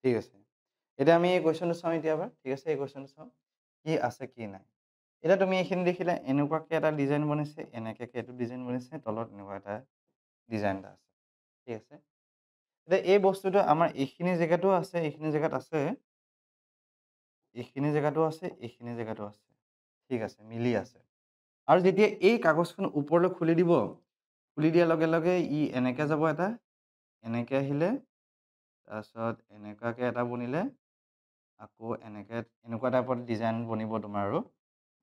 ঠিক আছে। এতিয়া আমি এই কুৱেশ্যনটো চাওঁ এতিয়া এবাৰ। ঠিক আছে? এই কুৱেশ্যনটো চাওঁ। কি আছে, কি নাই। এতিয়া তুমি এইখিনি দেখিলা এনেকুৱাকৈ এটা ডিজাইন বনিছে, এনেকৈ এইটো ডিজাইন বনিছে, তলত এনেকুৱা এটা ডিজাইন এটা আছে। ঠিক আছে? এতিয়া এই বস্তুটো আমাৰ এইখিনি জেগাতো আছে, এইখিনি জেগাত আছে। এইখিনি জেগাতো আছে, এইখিনি জেগাতো আছে। ঠিক আছে, মিলি আছে। আৰু যেতিয়া এই কাগজখন ওপৰলৈ খুলি দিব, খুলি দিয়াৰ লগে লগে ই এনেকৈ যাব এটা, এনেকৈ আহিলে, তাৰপিছত এনেকুৱাকৈ এটা বনিলে, আকৌ এনেকুৱা টাইপত ডিজাইন বনিব তোমাৰ আৰু।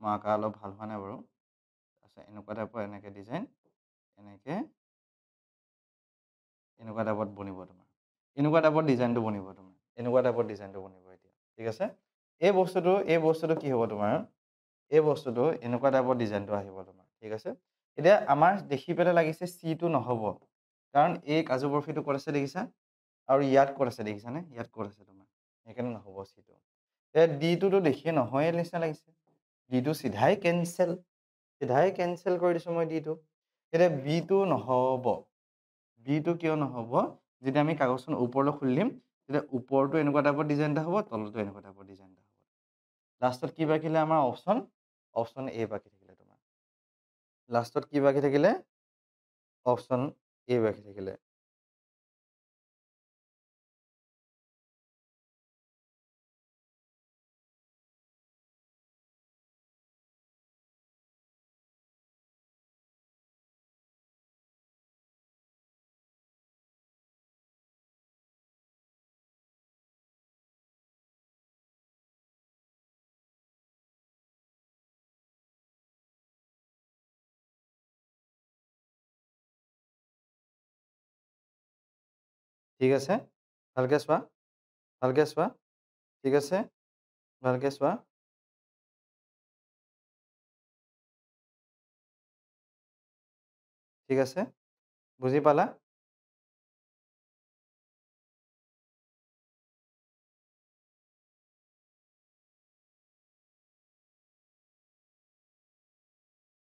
মই আঁকা অলপ ভাল হোৱা নাই বাৰু। এনেকুৱা টাইপৰ এনেকৈ ডিজাইন এনেকৈ এনেকুৱা টাইপত বনিব তোমাৰ এনেকুৱা টাইপৰ ডিজাইনটো বনিব তোমাৰ এনেকুৱা টাইপৰ ডিজাইনটো বনিব এতিয়া ঠিক আছে এই বস্তুটো কি হ'ব তোমাৰ এই বস্তুটো এনেকুৱা টাইপৰ ডিজাইনটো আহিব তোমাৰ ঠিক আছে এতিয়া আমাৰ দেখি পেলাই লাগিছে চিটো নহ'ব কাৰণ এই কাজু বৰফিটো ক'ত আছে দেখিছা আৰু ইয়াত ক'ত আছে দেখিছানে ইয়াত ক'ত আছে তোমাৰ সেইকাৰণে নহ'ব চিটো এতিয়া ডিটোতো দেখিয়ে নহয়ে নিচিনা লাগিছে ডিটো চিধাই কেনচেল কৰি দিছোঁ মই ডিটো এতিয়া বিটো নহ'ব বিটো কিয় নহ'ব যেতিয়া আমি কাগজখন ওপৰলৈ খুলি দিম তেতিয়া ওপৰতো এনেকুৱা টাইপৰ ডিজাইন এটা হ'ব তলতো এনেকুৱা টাইপৰ ডিজাইন এটা হ'ব লাষ্টত কি বাকিলে আমাৰ অপশ্যন এ বাকী থাকিলে তোমাৰ লাষ্টত কি বাকী থাকিলে অপশ্যন এ বাকী থাকিলে ঠিক আছে ভালকৈ চোৱা ঠিক আছে ভালকৈ চোৱা ঠিক আছে বুজি পালা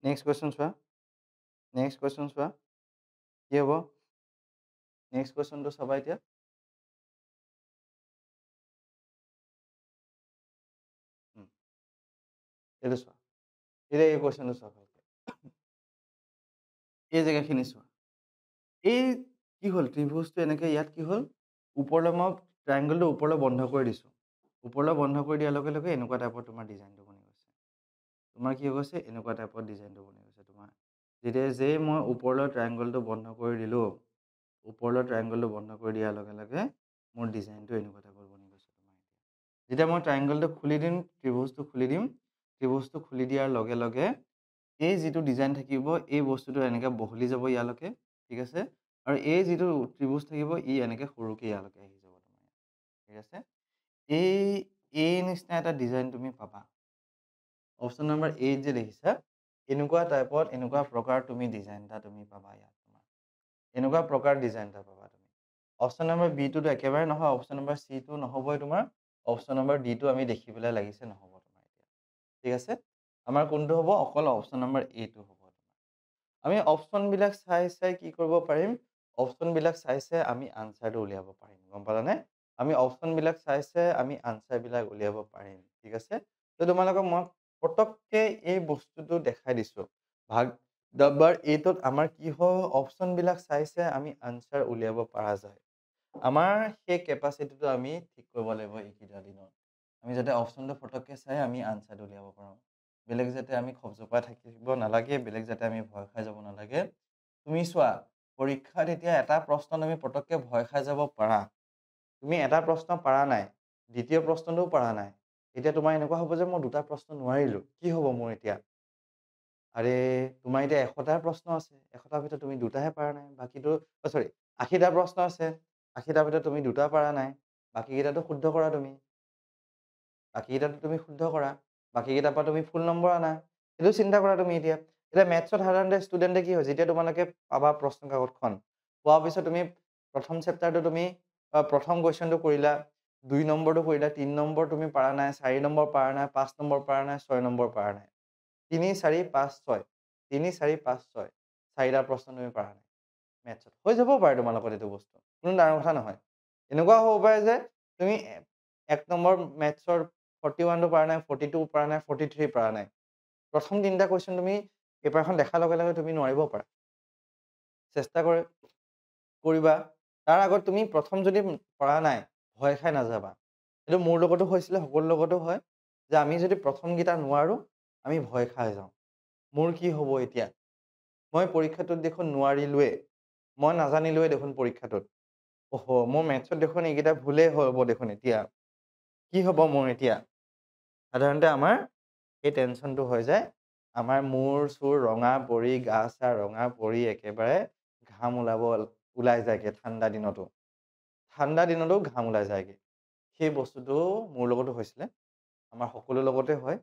নেক্সট কুৱেশ্যন চোৱা কি হ'ব নেক্সট কুৱেশ্যনটো চাবা এতিয়া এইটো চোৱা এতিয়া এই কুৱেশ্যনটো চোৱা ভালকৈ এই জেগাখিনি চোৱা এই কি হ'ল ত্ৰিভুজটো এনেকৈ ইয়াত কি হ'ল ওপৰলৈ মই ট্ৰাইংগলটো ওপৰলৈ বন্ধ কৰি দিছোঁ ওপৰলৈ বন্ধ কৰি দিয়াৰ লগে লগে এনেকুৱা টাইপৰ তোমাৰ ডিজাইনটো বনি গৈছে তোমাৰ কি হৈ গৈছে এনেকুৱা টাইপৰ ডিজাইনটো বনি গৈছে তোমাৰ যেতিয়া যেই মই ওপৰলৈ ট্ৰাইংগলটো বন্ধ কৰি দিলোঁ ওপৰলৈ ট্ৰাইংগলটো বন্ধ কৰি দিয়াৰ লগে লগে মোৰ ডিজাইনটো এনেকুৱা টাইপৰ বনি গৈছে তোমাৰ যেতিয়া মই ট্ৰাইংগলটো খুলি দিম ত্ৰিভুজটো খুলি দিয়াৰ লগে লগে এই যিটো ডিজাইন থাকিব এই বস্তুটো এনেকৈ বহলি যাব ইয়ালৈকে ঠিক আছে আৰু এই যিটো ত্ৰিভুজ থাকিব ই এনেকৈ সৰুকৈ ইয়ালৈকে আহি যাব তোমাৰ ঠিক আছে এই নিচিনা এটা ডিজাইন তুমি পাবা অপশ্যন নম্বৰ 8 যে দেখিছা এনেকুৱা টাইপত এনেকুৱা প্ৰকাৰ তুমি ডিজাইন এটা তুমি পাবা ইয়াত তোমাৰ এনেকুৱা প্ৰকাৰ ডিজাইন এটা পাবা তুমি অপশ্যন নম্বৰ বিটোতো একেবাৰে নহয় অপশ্যন নম্বৰ চিটো নহ'বই তোমাৰ অপশ্যন নম্বৰ ডিটো আমি দেখি পেলাই লাগিছে নহ'ব তোমাৰ এতিয়া ঠিক আছে আমাৰ কোনটো হ'ব অকল অপশ্যন নম্বৰ এটো হ'ব আমি অপশ্যনবিলাক চাই কি কৰিব পাৰিম অপশ্যনবিলাক চাই আমি আনচাৰটো উলিয়াব পাৰিম গম পালানে আমি অপশ্যনবিলাক চাই আমি আনচাৰবিলাক উলিয়াব পাৰিম ঠিক আছে তো তোমালোকক মই পটককৈ এই বস্তুটো দেখাই দিছোঁ ভাগ নম্বৰ 8ত আমাৰ কি হয় অপশ্যনবিলাক চাই আমি আনচাৰ উলিয়াব পৰা যায় আমাৰ সেই কেপাচিটিটো আমি ঠিক কৰিব লাগিব এইকেইটা দিনত আমি যাতে অপশ্যনটো পটককৈ চাই আমি আনচাৰটো উলিয়াব পাৰোঁ বেলেগ যাতে আমি খপজপাই থাকিব নালাগে বেলেগ যাতে আমি ভয় খাই যাব নালাগে তুমি চোৱা পৰীক্ষাত এতিয়া এটা প্ৰশ্ন তুমি পটককৈ ভয় খাই যাব পাৰা তুমি এটা প্ৰশ্ন পাৰা নাই দ্বিতীয় প্ৰশ্নটোও পাৰা নাই এতিয়া তোমাৰ এনেকুৱা হ'ব যে মই দুটা প্ৰশ্ন নোৱাৰিলোঁ কি হ'ব মোৰ এতিয়া আৰে তোমাৰ এতিয়া 100টাৰ প্ৰশ্ন আছে 100টাৰ ভিতৰত তুমি দুটাহে পাৰা নাই বাকীটো চৰি 80টা প্ৰশ্ন আছে 80টাৰ ভিতৰত তুমি দুটা পাৰা নাই বাকীকেইটাতো শুদ্ধ কৰা বাকীকেইটাৰ পৰা তুমি ফুল নম্বৰ আনা সেইটো চিন্তা কৰা তুমি এতিয়া মেথছত সাধাৰণতে ষ্টুডেণ্টে কি হয় যেতিয়া তোমালোকে পাবা প্ৰশ্ন কাকতখন পোৱাৰ পিছত তুমি প্ৰথম চেপ্টাৰটো তুমি প্ৰথম কুৱেশ্যনটো কৰিলা 2 নম্বৰটো কৰিলা 3 নম্বৰ তুমি পাৰা নাই 4 নম্বৰ পাৰা নাই 5 নম্বৰ পাৰা নাই 6 নম্বৰ পাৰা নাই 3 4 5 6 3 4 5 6 4টা প্ৰশ্ন তুমি পাৰা নাই মেথছত হৈ যাব পাৰে তোমাৰ লগত এইটো বস্তু কোনো ডাঙৰ কথা নহয় এনেকুৱা হ'ব পাৰে যে তুমি 1 নম্বৰ মেথছৰ 41টো পাৰা নাই 42 পাৰা নাই 43 পাৰা নাই প্ৰথম 3টা কুৱেশ্যন তুমি পেপাৰখন দেখাৰ লগে লগে তুমি নোৱাৰিব পাৰা চেষ্টা কৰিবা তাৰ আগত তুমি প্ৰথম যদি পৰা নাই ভয় খাই নাযাবা এইটো মোৰ লগতো হৈছিলে সকলোৰ লগতো হয় যে আমি যদি প্ৰথমকেইটা নোৱাৰোঁ আমি ভয় খাই যাওঁ মোৰ কি হ'ব এতিয়া মই পৰীক্ষাটোত দেখোন নোৱাৰিলোৱে মই নাজানিলোৱে দেখোন পৰীক্ষাটোত মোৰ মেথছত দেখোন এইকেইটা ভুলেই হ'ব দেখোন এতিয়া কি হ'ব মোৰ এতিয়া সাধাৰণতে আমাৰ এই টেনশ্যনটো হৈ যায় আমাৰ মূৰ চুৰ ৰঙা পৰি গা চা ৰঙা পৰি একেবাৰে ঘাম ওলাই যায়গে ঠাণ্ডা দিনতো ঘাম ওলাই যায়গে সেই বস্তুটো মোৰ লগতো হৈছিলে আমাৰ সকলো লগতে হয়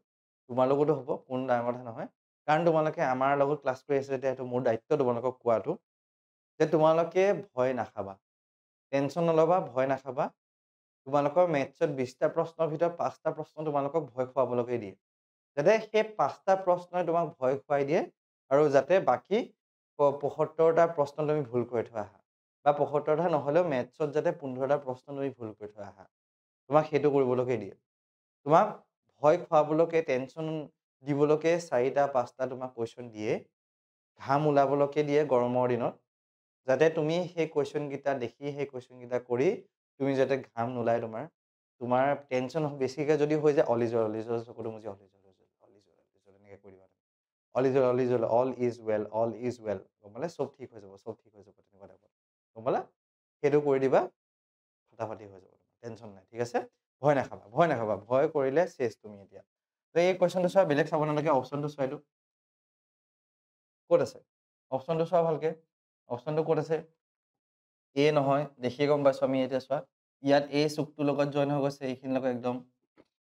তোমাৰ লগতো হ'ব কোনো ডাঙৰ কথা নহয় কাৰণ তোমালোকে আমাৰ লগত ক্লাছ কৰি আছিলে এতিয়া এইটো মোৰ দায়িত্ব তোমালোকক কোৱাটো যে তোমালোকে ভয় নাখাবা টেনশ্যন নল'বা ভয় নাখাবা তোমালোকৰ মেথছত 20টা প্ৰশ্নৰ ভিতৰত 5টা প্ৰশ্ন তোমালোকক ভয় খুৱাবলৈকে দিয়ে যাতে সেই 5টা প্ৰশ্নই তোমাক ভয় খুৱাই দিয়ে আৰু যাতে বাকী 75টা প্ৰশ্ন তুমি ভুল কৰি থৈ আহা বা 75টা নহ'লেও মেথছত যাতে 15টা প্ৰশ্ন তুমি ভুল কৰি থৈ আহা তোমাক সেইটো কৰিবলৈকে দিয়ে তোমাক ভয় খুৱাবলৈকে টেনশ্যন দিবলৈকে 4টা 5টা তোমাক কুৱেশ্যন দিয়ে ঘাম ওলাবলৈকে দিয়ে গৰমৰ দিনত যাতে তুমি সেই কুৱেশ্যনকেইটা দেখি সেই কুৱেশ্যনকেইটা কৰি তুমি যাতে ঘাম নোলায় তোমাৰ টেনশ্যন বেছিকৈ যদি হৈ যায় অলিজৰ চকুটো মুজি অলিজল এনেকৈ কৰি দিবা অলিজল অল ইজ ৱেল গম পালে চব ঠিক হৈ যাব তেনেকুৱা টাইপত গম পালা সেইটো কৰি দিবা ফটাফটি হৈ যাব টেনশ্যন নাই ঠিক আছে ভয় নাখাবা ভয় কৰিলে চেছ তুমি এতিয়া তো এই কুৱেশ্যনটো চোৱা বেলেগ চাব নালাগে অপশ্যনটো চোৱা এইটো ক'ত আছে অপশ্যনটো চোৱা ভালকে অপশ্যনটো ক'ত আছে এ নহয় দেখিয়ে গম পাইছোঁ আমি এতিয়া চোৱা ইয়াত এই চুকটোৰ লগত জইন হৈ গৈছে এইখিনিৰ লগত একদম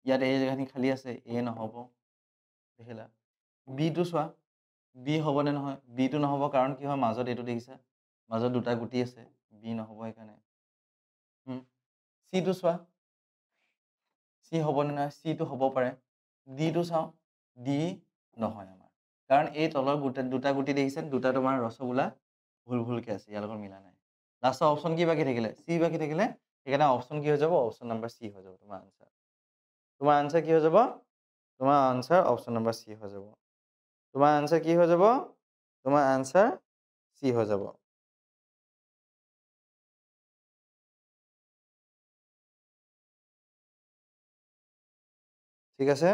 ইয়াত এই জেগাখিনি খালী আছে এ নহ'ব দেখিলা বিটো চোৱা বি হ'বনে নহয় বিটো নহ'ব কাৰণ কি হয় মাজত এইটো দেখিছা মাজত দুটা গুটি আছে বি নহ'ব সেইকাৰণে চিটো চোৱা চি হ'বনে নহয় চিটো হ'ব পাৰে ডিটো চাওঁ ডি নহয় আমাৰ কাৰণ এই তলৰ দুটা গুটি দেখিছে দুটা তোমাৰ ৰসগোল্লা ভুলকৈ আছে ইয়াৰ লগত মিলা নাই লাষ্টৰ অপশ্যন কি বাকী থাকিলে চি বাকী থাকিলে সেইকাৰণে অপশ্যন কি হৈ যাব অপশ্যন নাম্বাৰ চি হৈ যাব তোমাৰ আনচাৰ কি হৈ যাব তোমাৰ আনচাৰ অপশ্যন নাম্বাৰ চি হৈ যাব তোমাৰ আনচাৰ কি হৈ যাব তোমাৰ আনচাৰ চি হৈ যাব ठीक है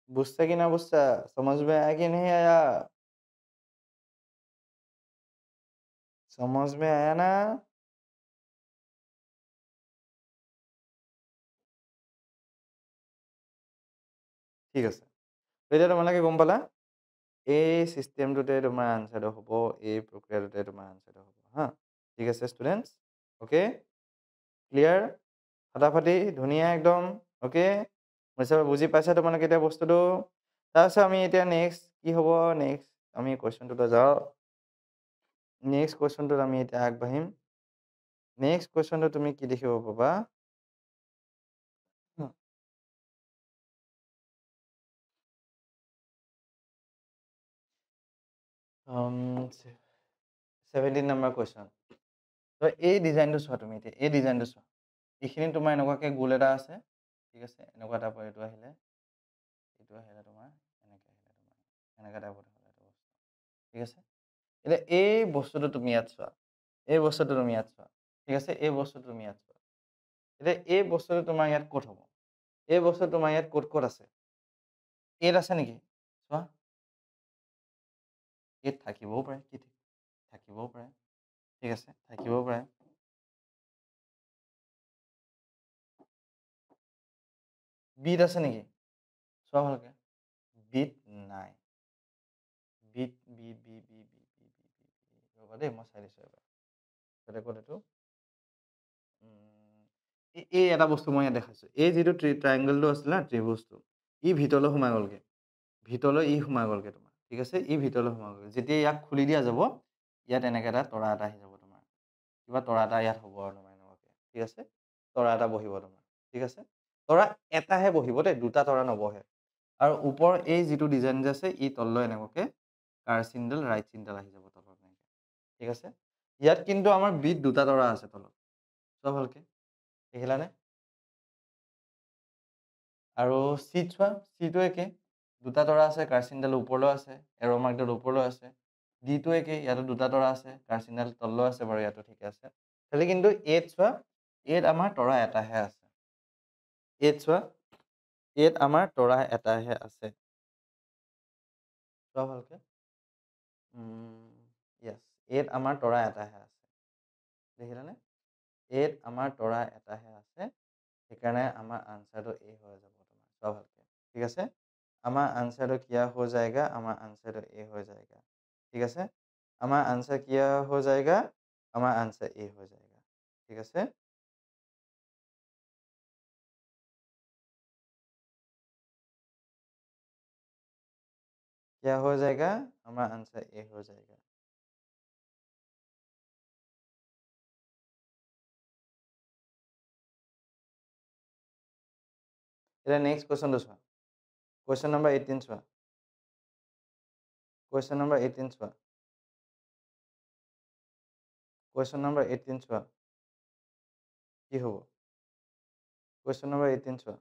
बुझता कि ना बुझता समझ में आया कि नहीं आया समझ में आया ना ঠিক আছে এতিয়া তোমালোকে গম পালা এই চিষ্টেমটোতে তোমাৰ আনচাৰটো হ'ব এই প্ৰক্ৰিয়াটোতে তোমাৰ আনচাৰটো হ'ব হা ঠিক আছে ষ্টুডেণ্টছ অ'কে ক্লিয়াৰ ফটাফটি ধুনীয়া একদম অ'কে বুজি পাইছা তোমালোকে এতিয়া বস্তুটো তাৰপিছত আমি এতিয়া নেক্সট কি হ'ব নেক্সট আমি কুৱেশ্যনটোলৈ যাওঁ নেক্সট কুৱেশ্যনটোত আমি এতিয়া আগবাঢ়িম নেক্সট কুৱেশ্যনটো তুমি কি দেখিব পাবা 17 নম্বৰ কুৱেশ্যন তো এই ডিজাইনটো চোৱা তুমি এতিয়া এই ডিজাইনটো চোৱা এইখিনি তোমাৰ এনেকুৱাকৈ গোল এটা আছে ঠিক আছে এনেকুৱা টাইপৰ এইটো আহিলে তোমাৰ এনেকুৱা টাইপৰ হ'ল এইটো বস্তু ঠিক আছে এতিয়া এই বস্তুটো তুমি ইয়াত চোৱা এই বস্তুটো তুমি ইয়াত চোৱা ঠিক আছে এই বস্তুটো তুমি ইয়াত চোৱা এতিয়া এই বস্তুটো তোমাৰ ইয়াত ক'ত হ'ব এই বস্তুটো তোমাৰ ইয়াত ক'ত ক'ত আছে এইত আছে নেকি চোৱা এইত থাকিবও পাৰে কি ঠিক থাকিবও পাৰে ঠিক আছে থাকিবও পাৰে বিত আছে নেকি চোৱা ভালকে বিত নাই বিত বি বি বি বি বি বি বি ৰ'বা দেই মই চাই দিছোঁ এবাৰ ক'ত এইটো এই এটা বস্তু মই ইয়াত দেখাইছোঁ এই যিটো ট্ৰাইংগলটো আছিলে না ত্ৰিভুজটো ই ভিতৰলৈ সোমাই গ'লগৈ ভিতৰলৈ ই সোমাই গ'লগৈ তোমাৰ ঠিক আছে ই ভিতৰলৈ সোমাই গ'লগৈ যেতিয়া ইয়াক খুলি দিয়া যাব ইয়াত এনেকৈ এটা তৰা এটা আহি যাব তোমাৰ কিবা তৰা এটা ইয়াত হ'ব আৰু তোমাৰ এনেকুৱাকৈ ঠিক আছে তৰা এটা বহিব তোমাৰ ঠিক আছে তৰা এটাহে বহিব দেই দুটা তৰা নবহে আৰু ওপৰৰ এই যিটো ডিজাইন যে আছে ই তললৈ এনেকুৱাকৈ কাৰ চিনডাল ৰাইট চিনডাল আহি যাব তলত এনেকৈ ঠিক আছে ইয়াত কিন্তু আমাৰ বিত দুটা তৰা আছে তলত চোৱা ভালকৈ দেখিলানে আৰু চিট চোৱা চিটো একে দুটা তৰা আছে কাৰচিনডাল ওপৰলৈ আছে এৰ'মাৰ্কডাল ওপৰলৈ আছে ডিটো একে ইয়াতো দুটা তৰা আছে কাৰচিনডাল তললৈ আছে বাৰু ইয়াতো ঠিকে আছে খালি কিন্তু এত চোৱা এত আমাৰ তৰা এটাহে আছে এত চোৱা এত আমাৰ তৰা এটাহে আছে চোৱা ভালকৈ য়েছ এত আমাৰ তৰা এটাহে আছে দেখিলানে এত আমাৰ তৰা এটাহে আছে সেইকাৰণে আমাৰ আনচাৰটো এ হৈ যাব তোমাৰ চোৱা ভালকৈ ঠিক আছে আমার आंसर क्या हो जाएगा আমার आंसर ए हो जाएगा ঠিক আছে আমার आंसर क्या हो जाएगा আমার आंसर ए हो जाएगा ঠিক আছে क्या हो जाएगा আমার आंसर ए हो जाएगा এটা নেক্সট কোশ্চেনটো চোৱা কোশ্চেন নম্বৰ 18 চোৱা কোশ্চেন নম্বৰ 18 চোৱা কোশ্চেন নম্বৰ 18 চোৱা কি হ'ব কোশ্চেন নম্বৰ 18 চোৱা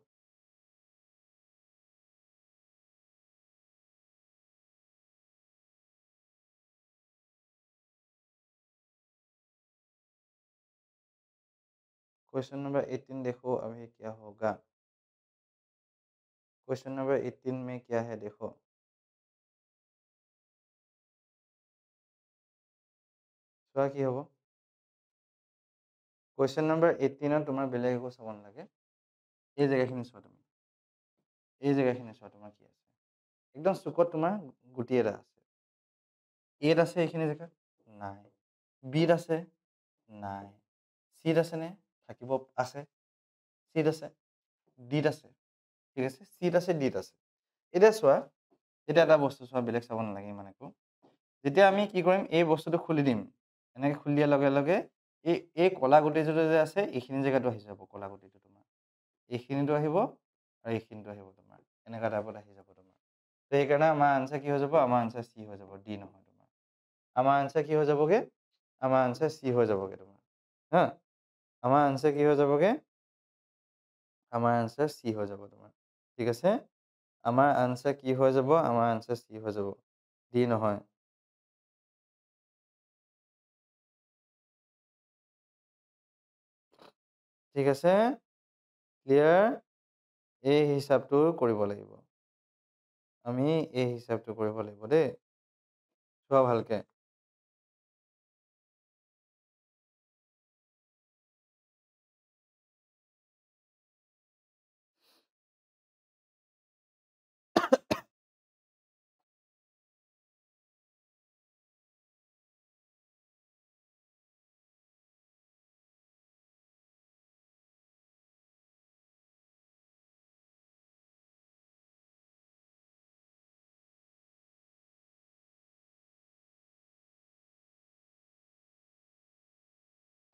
क्वेश्चन नंबर 18 देखो अभी क्या होगा क्वेश्चन नंबर 18 में क्या है देखो চোৱা কি হ'ব क्वेश्चन नंबर 18 তোমাৰ বেলেগ একো চাব নালাগে এই জেগাখিনি চোৱা তুমি এই জেগাখিনি চোৱা তোমাৰ কি আছে একদম চুকত তোমাৰ গুটি এটা আছে এত আছে এইখিনি জেগাত নাই বিত আছে নাই চিত আছে নে থাকিব আছে চিত আছে ডিত আছে ঠিক আছে চিত আছে ডিত আছে এতিয়া চোৱা এতিয়া এটা বস্তু চোৱা বেলেগ চাব নালাগে ইমান একো যেতিয়া আমি কি কৰিম এই বস্তুটো খুলি দিম এনেকৈ খুলি দিয়াৰ লগে লগে এই এই কলা গুটিটো যে আছে এইখিনি জেগাটো আহি যাব কলা গুটিটো তোমাৰ এইখিনিতো আহিব আৰু এইখিনিতো আহিব তোমাৰ এনেকুৱা টাইপত আহি যাব তোমাৰ তো সেইকাৰণে আমাৰ আনচাৰ কি হৈ যাব আমাৰ আনচাৰ চি হৈ যাব ডি নহয় তোমাৰ আমাৰ আনচাৰ কি হৈ যাবগে আমাৰ আনচাৰ চি হৈ যাবগে তোমাৰ হা আমাৰ আনচাৰ কি হৈ যাবগে আমাৰ আনচাৰ চি হৈ যাব তোমাৰ ঠিক আছে আমাৰ আনচাৰ কি হৈ যাব আমাৰ আনচাৰ চি হৈ যাব ডি নহয় ঠিক আছে ক্লিয়াৰ এই হিচাপটো কৰিব লাগিব আমি এই হিচাপটো কৰিব লাগিব দেই চোৱা ভালকে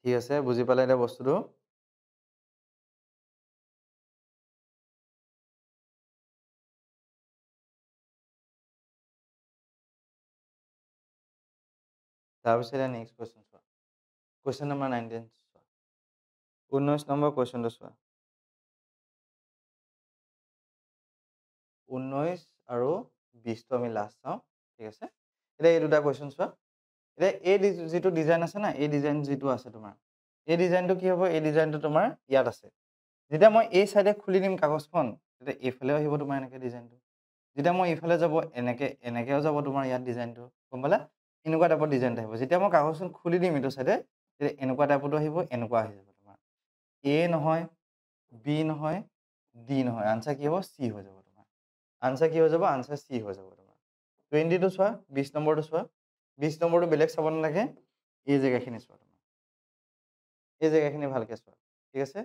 ঠিক আছে বুজি পালে এতিয়া বস্তুটো তাৰপিছত এতিয়া নেক্সট কুৱেশ্যন চোৱা কুৱেশ্যন নম্বৰ 19 চোৱা 19 নম্বৰ কুৱেশ্যনটো চোৱা 19 আৰু 20টো আমি লাষ্ট চাওঁ ঠিক আছে এতিয়া এই দুটা কুৱেশ্যন চোৱা এতিয়া এই যিটো ডিজাইন আছে না এই ডিজাইন যিটো আছে তোমাৰ এই ডিজাইনটো কি হ'ব এই ডিজাইনটো তোমাৰ ইয়াত আছে যেতিয়া মই এই চাইডে খুলি দিম কাগজখন তেতিয়া এইফালেও আহিব তোমাৰ এনেকৈ ডিজাইনটো যেতিয়া মই এইফালে যাব এনেকেও যাব তোমাৰ ইয়াত ডিজাইনটো গম পালা এনেকুৱা টাইপৰ ডিজাইন আহিব যেতিয়া মই কাগজখন খুলি দিম এইটো চাইডে তেতিয়া এনেকুৱা টাইপতো আহিব এনেকুৱা আহি যাব তোমাৰ এ নহয় বি নহয় ডি নহয় আনচাৰ কি হ'ব চি হৈ যাব তোমাৰ আনচাৰ কি হৈ যাব আনচাৰ চি হৈ যাব তোমাৰ 20টো চোৱা 20 নম্বৰটো চোৱা 20 নম্বৰটো বেলেগ চাব নালাগে এই জেগাখিনি চোৱা তোমাৰ এই জেগাখিনি ভালকৈ চোৱা ঠিক আছে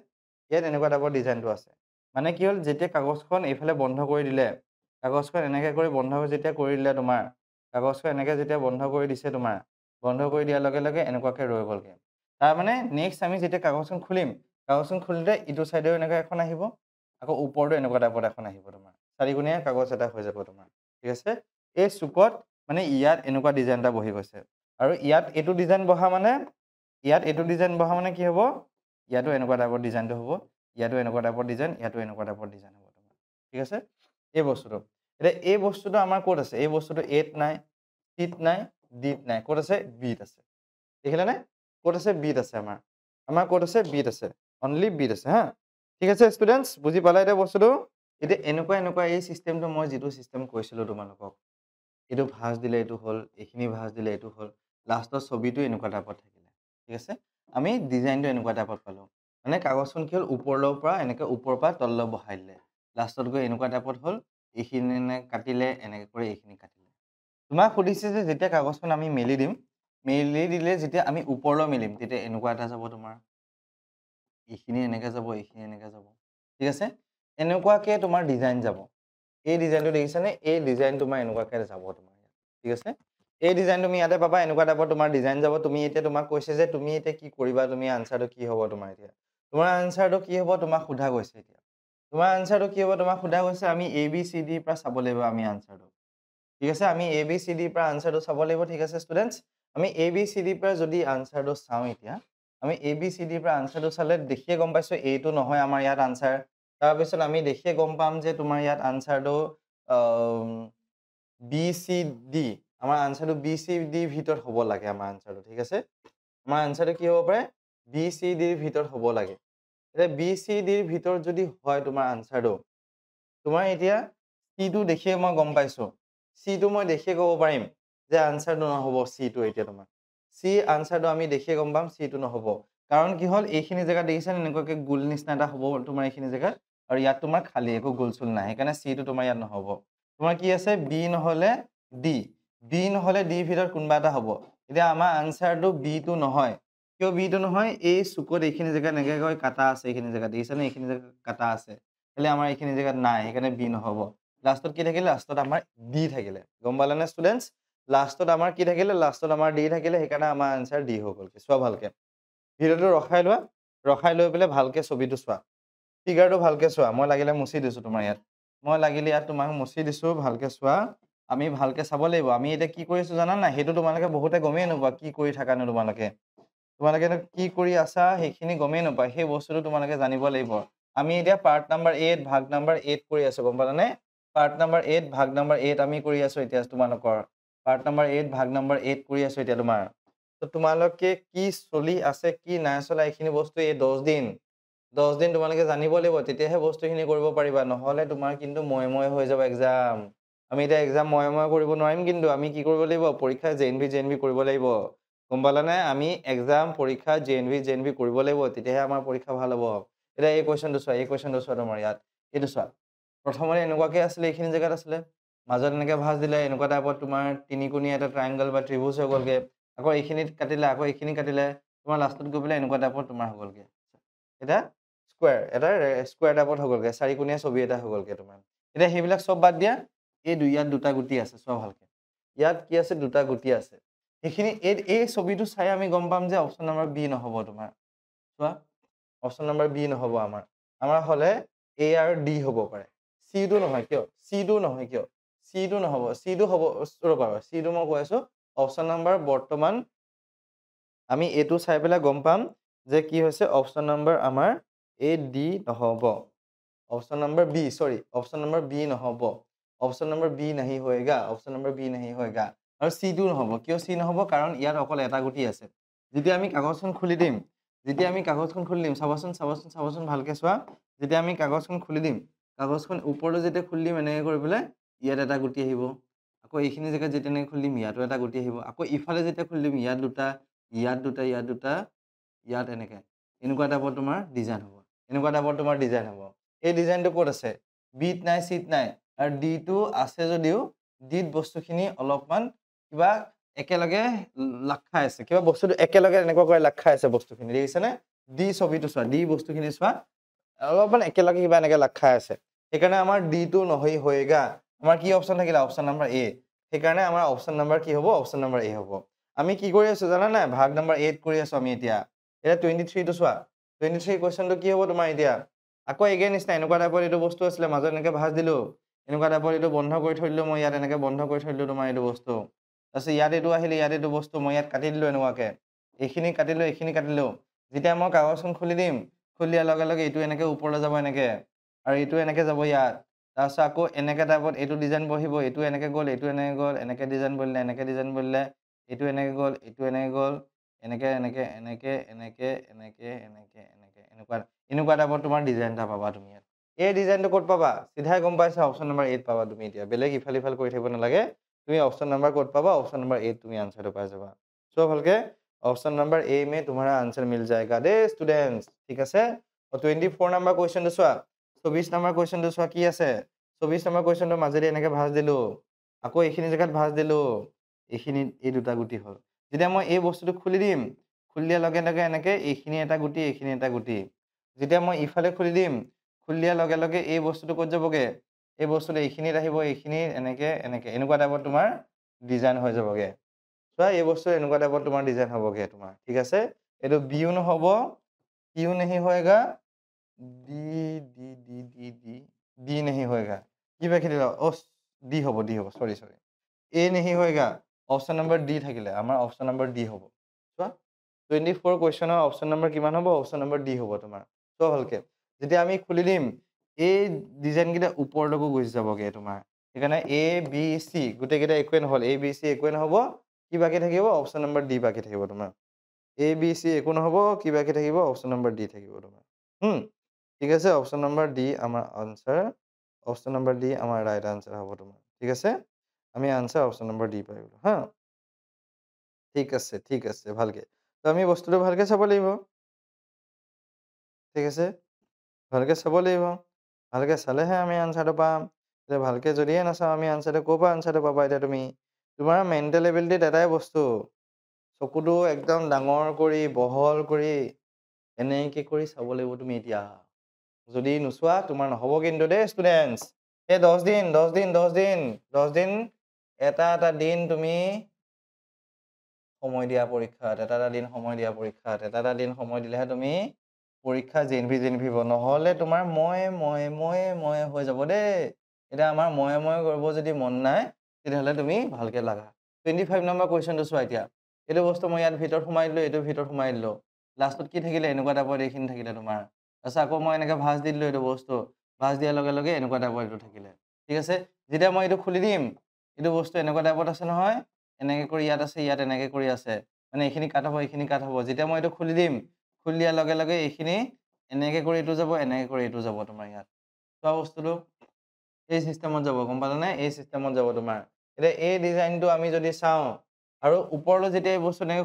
ইয়াত এনেকুৱা টাইপৰ ডিজাইনটো আছে মানে কি হ'ল যেতিয়া কাগজখন এইফালে বন্ধ কৰি দিলে কাগজখন এনেকৈ কৰি বন্ধ যেতিয়া কৰি দিলে তোমাৰ কাগজখন এনেকৈ যেতিয়া বন্ধ কৰি দিছে তোমাৰ বন্ধ কৰি দিয়াৰ লগে লগে এনেকুৱাকৈ ৰৈ গ'লগৈ তাৰমানে নেক্সট আমি যেতিয়া কাগজখন খুলিম কাগজখন খুলিলে ইটো চাইডেও এনেকুৱা এখন আহিব আকৌ ওপৰতো এনেকুৱা টাইপত এখন আহিব তোমাৰ চাৰিকোণীয়া কাগজ এটা হৈ যাব তোমাৰ ঠিক আছে এই চুকত মানে ইয়াত এনেকুৱা ডিজাইন এটা বহি গৈছে আৰু ইয়াত এইটো ডিজাইন বহা মানে ইয়াত এইটো ডিজাইন বহা মানে কি হ'ব ইয়াতো এনেকুৱা টাইপৰ ডিজাইনটো হ'ব ইয়াতো এনেকুৱা টাইপৰ ডিজাইন ইয়াতো এনেকুৱা টাইপৰ ডিজাইন হ'ব তোমাৰ ঠিক আছে এই বস্তুটো এতিয়া এই বস্তুটো আমাৰ ক'ত আছে এই বস্তুটো এত নাই চিত নাই ডিত নাই ক'ত আছে বিত আছে দেখিলেনে ক'ত আছে বিত আছে আমাৰ আমাৰ ক'ত আছে বিত আছে অনলি বিত আছে হা ঠিক আছে ষ্টুডেণ্টছ বুজি পালা এতিয়া বস্তুটো এতিয়া এনেকুৱা এই চিষ্টেমটো মই যিটো চিষ্টেম কৈছিলোঁ তোমালোকক এইটো ভাঁজ দিলে এইটো হ'ল এইখিনি ভাঁজ দিলে এইটো হ'ল লাষ্টৰ ছবিটো এনেকুৱা টাইপত থাকিলে ঠিক আছে আমি ডিজাইনটো এনেকুৱা টাইপত পালোঁ মানে কাগজখন কি হ'ল ওপৰৰ পৰা এনেকৈ ওপৰৰ পৰা তললৈ বহাই দিলে লাষ্টত গৈ এনেকুৱা টাইপত হ'ল এইখিনি কাটিলে এনেকৈ কৰি এইখিনি কাটিলে তোমাক সুধিছে যে যেতিয়া কাগজখন আমি মেলি দিম মেলি দিলে যেতিয়া আমি ওপৰলৈ মেলিম তেতিয়া এনেকুৱা এটা যাব তোমাৰ এইখিনি এনেকৈ যাব এইখিনি এনেকৈ যাব ঠিক আছে এনেকুৱাকৈ তোমাৰ ডিজাইন যাব এই ডিজাইনটো দেখিছানে এই ডিজাইন তোমাৰ এনেকুৱাকৈ যাব তোমাৰ ঠিক আছে এই ডিজাইন তুমি ইয়াতে পাবা এনেকুৱা টাইপৰ তোমাৰ ডিজাইন যাব তুমি এতিয়া তোমাক কৈছে যে তুমি এতিয়া কি কৰিবা তুমি আনসাৰটো কি হ'ব তোমাৰ এতিয়া তোমাৰ আনসাৰটো কি হ'ব তোমাক সোধা গৈছে এতিয়া তোমাৰ আনসাৰটো কি হ'ব তোমাক সোধা গৈছে আমি এ বি চি ডিৰ পৰা চাব লাগিব আমি আনসাৰটো ঠিক আছে আমি এ বি চি ডিৰ পৰা আনসাৰটো চাব লাগিব ঠিক আছে ষ্টুডেণ্টছ আমি এ বি চি ডিৰ পৰা যদি আনসাৰটো চাওঁ এতিয়া আমি এ বি চি ডিৰ পৰা আনসাৰটো চালে দেখিয়ে গম পাইছোঁ এইটো নহয় আমাৰ ইয়াত আনসাৰ তাৰপিছত আমি দেখিয়ে গম পাম যে তোমাৰ ইয়াত আনসাৰটো বি চি ডি আমাৰ আনসাৰটো বি চি ডিৰ ভিতৰত হ'ব লাগে আমাৰ আনসাৰটো ঠিক আছে আমাৰ আনসাৰটো কি হ'ব পাৰে বি চি ডিৰ ভিতৰত হ'ব লাগে এতিয়া বি চি ডিৰ ভিতৰত যদি হয় তোমাৰ আনসাৰটো তোমাৰ এতিয়া চিটো দেখিয়ে মই গম পাইছোঁ চিটো মই দেখিয়ে ক'ব পাৰিম যে আনসাৰটো নহ'ব চিটো এতিয়া তোমাৰ চি আনসাৰটো আমি দেখিয়ে গম পাম চিটো নহ'ব কাৰণ কি হ'ল এইখিনি জেগাত দেখিছা এনেকুৱাকৈ গোল নিচিনা এটা হ'ব তোমাৰ এইখিনি জেগাত আৰু ইয়াত তোমাৰ খালী একো গোল চোল নাই সেইকাৰণে চিটো তোমাৰ ইয়াত নহ'ব তোমাৰ কি আছে বি নহ'লে ডি নহ'লে ডিৰ ভিতৰত কোনোবা এটা হ'ব এতিয়া আমাৰ আনসাৰটো বিটো নহয় কিয় বিটো নহয় এই চুকত এইখিনি জেগাত এনেকৈ কাটা আছে এইখিনি জেগাত দেখিছানে এইখিনি জেগাত কাটা আছে খালি আমাৰ এইখিনি জেগাত নাই সেইকাৰণে বি নহ'ব লাষ্টত কি থাকিলে লাষ্টত আমাৰ ডি থাকিলে গম পালানে ষ্টুডেণ্টছ লাষ্টত আমাৰ কি থাকিলে লাষ্টত আমাৰ ডি থাকিলে সেইকাৰণে আমাৰ আনসাৰ ডি হৈ গ'ল চোৱা ভালকে ভিডিঅ'টো ৰখাই লৈ পেলাই ভালকে ছবিটো চোৱা ফিগাৰটো ভালকে চোৱা মই লাগিলে মুচি দিছোঁ তোমাৰ ইয়াত মই লাগিলে ইয়াত তোমাক মুচি দিছোঁ ভালকে চোৱা আমি ভালকে চাব লাগিব আমি এতিয়া কি কৰিছোঁ জানা নাই সেইটো তোমালোকে বহুতে গমেই নোপোৱা কি কৰি থাকানো তোমালোকে কি কৰি আছা সেইখিনি গমেই নোপোৱা সেই বস্তুটো তোমালোকে জানিব লাগিব আমি এতিয়া পাৰ্ট নাম্বাৰ 8 ভাগ নাম্বাৰ 8 কৰি আছো গম পালানে পাৰ্ট নাম্বাৰ 8 ভাগ নাম্বাৰ 8 আমি কৰি আছো এতিয়া তোমালোকৰ পাৰ্ট নাম্বাৰ 8 ভাগ নাম্বাৰ 8 কৰি আছো এতিয়া তোমাৰ তো তোমালোকে কি চলি আছে কি নাই চলা এইখিনি বস্তু এই 10 দিন তোমালোকে জানিব লাগিব তেতিয়াহে বস্তুখিনি কৰিব পাৰিবা নহ'লে তোমাৰ কিন্তু ময় হৈ যাব এক্সাম আমি এতিয়া এক্সাম ময় কৰিব নোৱাৰিম কিন্তু আমি কি কৰিব লাগিব পৰীক্ষা জেএনভি কৰিব লাগিব গম পালানে আমি এক্সাম পৰীক্ষা জেএনভি কৰিব লাগিব তেতিয়াহে আমাৰ পৰীক্ষা ভাল হ'ব এতিয়া এই কোৱেশ্চনটো চোৱা তোমাৰ ইয়াত এইটো চোৱা প্ৰথমতে এনেকুৱাকৈ আছিলে এইখিনি জেগাত আছিলে মাজত এনেকৈ ভাঁজ দিলে এনেকুৱা টাইপত তোমাৰ তিনিকোণীয়া এটা ট্ৰায়েংগল বা ত্ৰিভুজ হৈ গ'লগে আকৌ এইখিনিত কাটিলে আকৌ এইখিনি কাটিলে তোমাৰ লাষ্টত গৈ পেলাই এনেকুৱা টাইপত তোমাৰ হৈ গ'লগে এটা স্কুৱাৰ টাইপত হৈ গ'লগে চাৰিকোণীয়া ছবি এটা হৈ গ'লগে তোমাৰ এতিয়া সেইবিলাক চব বাদ দিয়া ইয়াত দুটা গুটি আছে চোৱা ভালকে ইয়াত কি আছে দুটা গুটি আছে সেইখিনি এই ছবিটো চাই আমি গম পাম যে অপশ্যন নম্বৰ বি নহ'ব তোমাৰ চোৱা অপশ্যন নম্বৰ বি নহ'ব আমাৰ হ'লে এ আৰু ডি হ'ব পাৰে চিটো নহয় কিয় চিটো নহ'ব চিটো হ'ব ৰ'বা চিটো মই কৈ আছো অপশ্যন নম্বৰ বৰ্তমান আমি এইটো চাই পেলাই গম পাম যে কি হৈছে অপশ্যন নম্বৰ আমাৰ এ ডি নহ'ব option number B sorry option number B নহব ऑप्शन नंबर बी नहीं होएगा ऑप्शन नंबर बी नहीं होएगा আৰু c2 নহব কিয় c নহব কাৰণ ইয়াত অকল এটা গুটি আছে যেতিয়া আমি কাগজখন খুলি দিম চাবচোন ভালকে চোৱা যেতিয়া আমি কাগজখন খুলি দিম কাগজখন ওপৰলৈ যেতিয়া খুলি দিম এনেকৈ কৰি পেলাই ইয়াত এটা গুটি আহিব আকৌ এইখিনি জেগাত যেতিয়া এনেকৈ খুলি দিম ইয়াতো এটা গুটি আহিব আকৌ ইফালে যেতিয়া খুলি দিম ইয়াত দুটা ইয়াত এনেকুৱা টাইপৰ তোমাৰ ডিজাইন হ'ব এই ডিজাইনটো ক'ত আছে বিত নাই চিত নাই আৰু ডিটো আছে যদিও ডিত বস্তুখিনি অলপমান কিবা একেলগে লাগ খাই আছে কিবা বস্তুটো একেলগে এনেকুৱা কৰি লাগ খাই আছে বস্তুখিনি দেখিছেনে ডি ছবিটো চোৱা ডি বস্তুখিনি চোৱা অলপমান একেলগে কিবা এনেকৈ লাগ খাই আছে সেইকাৰণে আমাৰ ডিটো নহয় হয়েগা আমাৰ কি অপশ্যন থাকিলে অপশ্যন নম্বৰ এ সেইকাৰণে আমাৰ অপশ্যন নম্বৰ কি হ'ব অপশ্যন নম্বৰ এ হ'ব আমি কি কৰি আছো জানা নাই ভাগ নম্বৰ 8 কৰি আছো আমি এতিয়া 23 টো চোৱা 23 কোৱেশ্চনটো কি হ'ব তোমাৰ এতিয়া আকৌ এগেইন নিচিনা এনেকুৱা টাইপৰ এইটো বস্তু আছিলে মাজত এনেকৈ ভাঁজ দিলোঁ এনেকুৱা টাইপৰ এইটো বন্ধ কৰি থৈ দিলোঁ মই ইয়াত এনেকৈ বন্ধ কৰি থৈ দিলোঁ তোমাৰ এইটো বস্তু তাৰপিছত ইয়াত এইটো আহিলে ইয়াত এইটো বস্তু মই ইয়াত কাটি দিলোঁ এনেকুৱাকৈ এইখিনি কাটিলোঁ যেতিয়া মই কাগজখন খুলি দিম খুলি দিয়াৰ লগে লগে এইটো এনেকৈ ওপৰলৈ যাব এনেকৈ আৰু এইটো এনেকৈ যাব ইয়াত তাৰপিছত আকৌ এনেকৈ টাইপত এইটো ডিজাইন বহিব এইটো এনেকৈ গ'ল এনেকৈ ডিজাইন বলিলে এইটো এনেকৈ গ'ল এনেকুৱা টাইপত তোমাৰ ডিজাইন এটা পাবা তুমি ইয়াত এই ডিজাইনটো ক'ত পাবা চিধাই গম পাইছা অপশ্যন নম্বৰ 8 পাবা তুমি এতিয়া বেলেগ ইফাল কৰি থাকিব নালাগে তুমি অপশ্যন নম্বৰ ক'ত পাবা অপশ্যন নম্বৰ 8 তুমি আনসাৰটো পাই যাবা সো ভালকে অপশ্যন নম্বৰ ए में तुम्हारा आंसर मिल जाएगा दे स्टूडेंट्स ठीक আছে 24 নম্বৰ কোৱেশ্চনটো চোৱা 24 নম্বৰ কোৱেশ্চনটো চোৱা কি আছে 24 নম্বৰ কুৱেশ্যনটো মাজেদি এনেকৈ ভাঁজ দিলোঁ আকৌ এইখিনি জেগাত ভাঁজ দিলোঁ এইখিনিত এই দুটা গুটি হ'ল যেতিয়া মই এই বস্তুটো খুলি দিম খুলি দিয়াৰ লগে লগে এনেকৈ এইখিনি এটা গুটি এইখিনি এটা গুটি যেতিয়া মই ইফালে খুলি দিম খুলি দিয়াৰ লগে লগে এই বস্তুটো ক'ত যাবগৈ এই বস্তুটো এইখিনিত আহিব এইখিনিত এনেকৈ এনেকুৱা টাইপত তোমাৰ ডিজাইন হৈ যাবগৈ চোৱা এই বস্তু এনেকুৱা টাইপত তোমাৰ ডিজাইন হ'বগৈ তোমাৰ ঠিক আছে এইটো বিও নহ'ব কিউ नहीं होएगा D D D D D D नहीं होएगा কি বাকি দিলা ডি হ'ব সৰি এ नहीं होएगा অপশ্যন নম্বৰ ডি থাকিলে আমাৰ অপশ্যন নম্বৰ ডি হ'ব চোৱা 24 কুৱেশ্যনৰ অপশ্যন নম্বৰ কিমান হ'ব অপশ্যন নম্বৰ ডি হ'ব তোমাৰ চোৱা ভালকে যেতিয়া আমি খুলি দিম এই ডিজাইনকেইটা ওপৰলৈকো গুচি যাবগৈ তোমাৰ সেইকাৰণে এ বি চি গোটেইকেইটা একোৱে নহ'ল এ বি চি একোৱে নহ'ব কি বাকী থাকিব অপশ্যন নম্বৰ ডি বাকী থাকিব তোমাৰ এ বি চি একো নহ'ব কি বাকী থাকিব অপশ্যন নম্বৰ ডি থাকিব তোমাৰ ঠিক আছে অপশ্যন নম্বৰ ডি আমাৰ আনচাৰ অপশ্যন নম্বৰ ডি আমাৰ ৰাইট আনচাৰ হ'ব তোমাৰ ঠিক আছে আমি আনচাৰ অপশ্যন নম্বৰ ডি পাই গ'লো হা ঠিক আছে ভালকে তো আমি বস্তুটো ভালকে চাব লাগিব ঠিক আছে ভালকে চাব লাগিব ভালকে চালেহে আমি আনচাৰটো পাম এতিয়া ভালকে যদিহে নাচাওঁ আমি আনচাৰটো ক'ৰ পৰা আনচাৰটো পাবা এতিয়া তুমি তোমাৰ মেণ্টেল এবিলিটিত এটাই বস্তু চকুটো একদম ডাঙৰ কৰি বহল কৰি এনেকৈ কৰি চাব লাগিব তুমি এতিয়া যদি নোচোৱা তোমাৰ নহ'ব কিন্তু দেই ষ্টুডেণ্টছ এই 10 দিন এটা দিন তুমি সময় দিয়া পৰীক্ষাত এটা দিন সময় দিয়া পৰীক্ষাত এটা দিন সময় দিলেহে তুমি পৰীক্ষা জেনভি হ'ব নহ'লে তোমাৰ মই হৈ যাব দেই এতিয়া আমাৰ মই কৰিব যদি মন নাই তেতিয়াহ'লে তুমি ভালকে লাগা 25 নম্বৰ কুৱেশ্যনটো চোৱা এতিয়া এইটো বস্তু মই ইয়াত ভিতৰত সোমাই দিলোঁ এইটো ভিতৰত সোমাই দিলোঁ লাষ্টত কি থাকিলে এনেকুৱা টাইপৰ এইখিনি থাকিলে তোমাৰ তাৰপিছত আকৌ মই এনেকৈ ভাঁজ দি দিলোঁ এইটো বস্তু ভাঁজ দিয়াৰ লগে লগে এনেকুৱা টাইপৰ এইটো থাকিলে ঠিক আছে যেতিয়া মই এইটো খুলি দিম এইটো বস্তু এনেকুৱা টাইপত আছে নহয় এনেকৈ কৰি ইয়াত আছে ইয়াত এনেকৈ কৰি আছে মানে এইখিনি কাট হ'ব যেতিয়া মই এইটো খুলি দিম খুলি দিয়াৰ লগে লগে এইখিনি এনেকৈ কৰি এইটো যাব এনেকৈ কৰি এইটো যাব তোমাৰ ইয়াত চোৱা বস্তুটো এই চিষ্টেমত যাব গম পালানে এই চিষ্টেমত যাব তোমাৰ এতিয়া এই ডিজাইনটো আমি যদি চাওঁ আৰু ওপৰলৈ যেতিয়া এই বস্তু এনেকৈ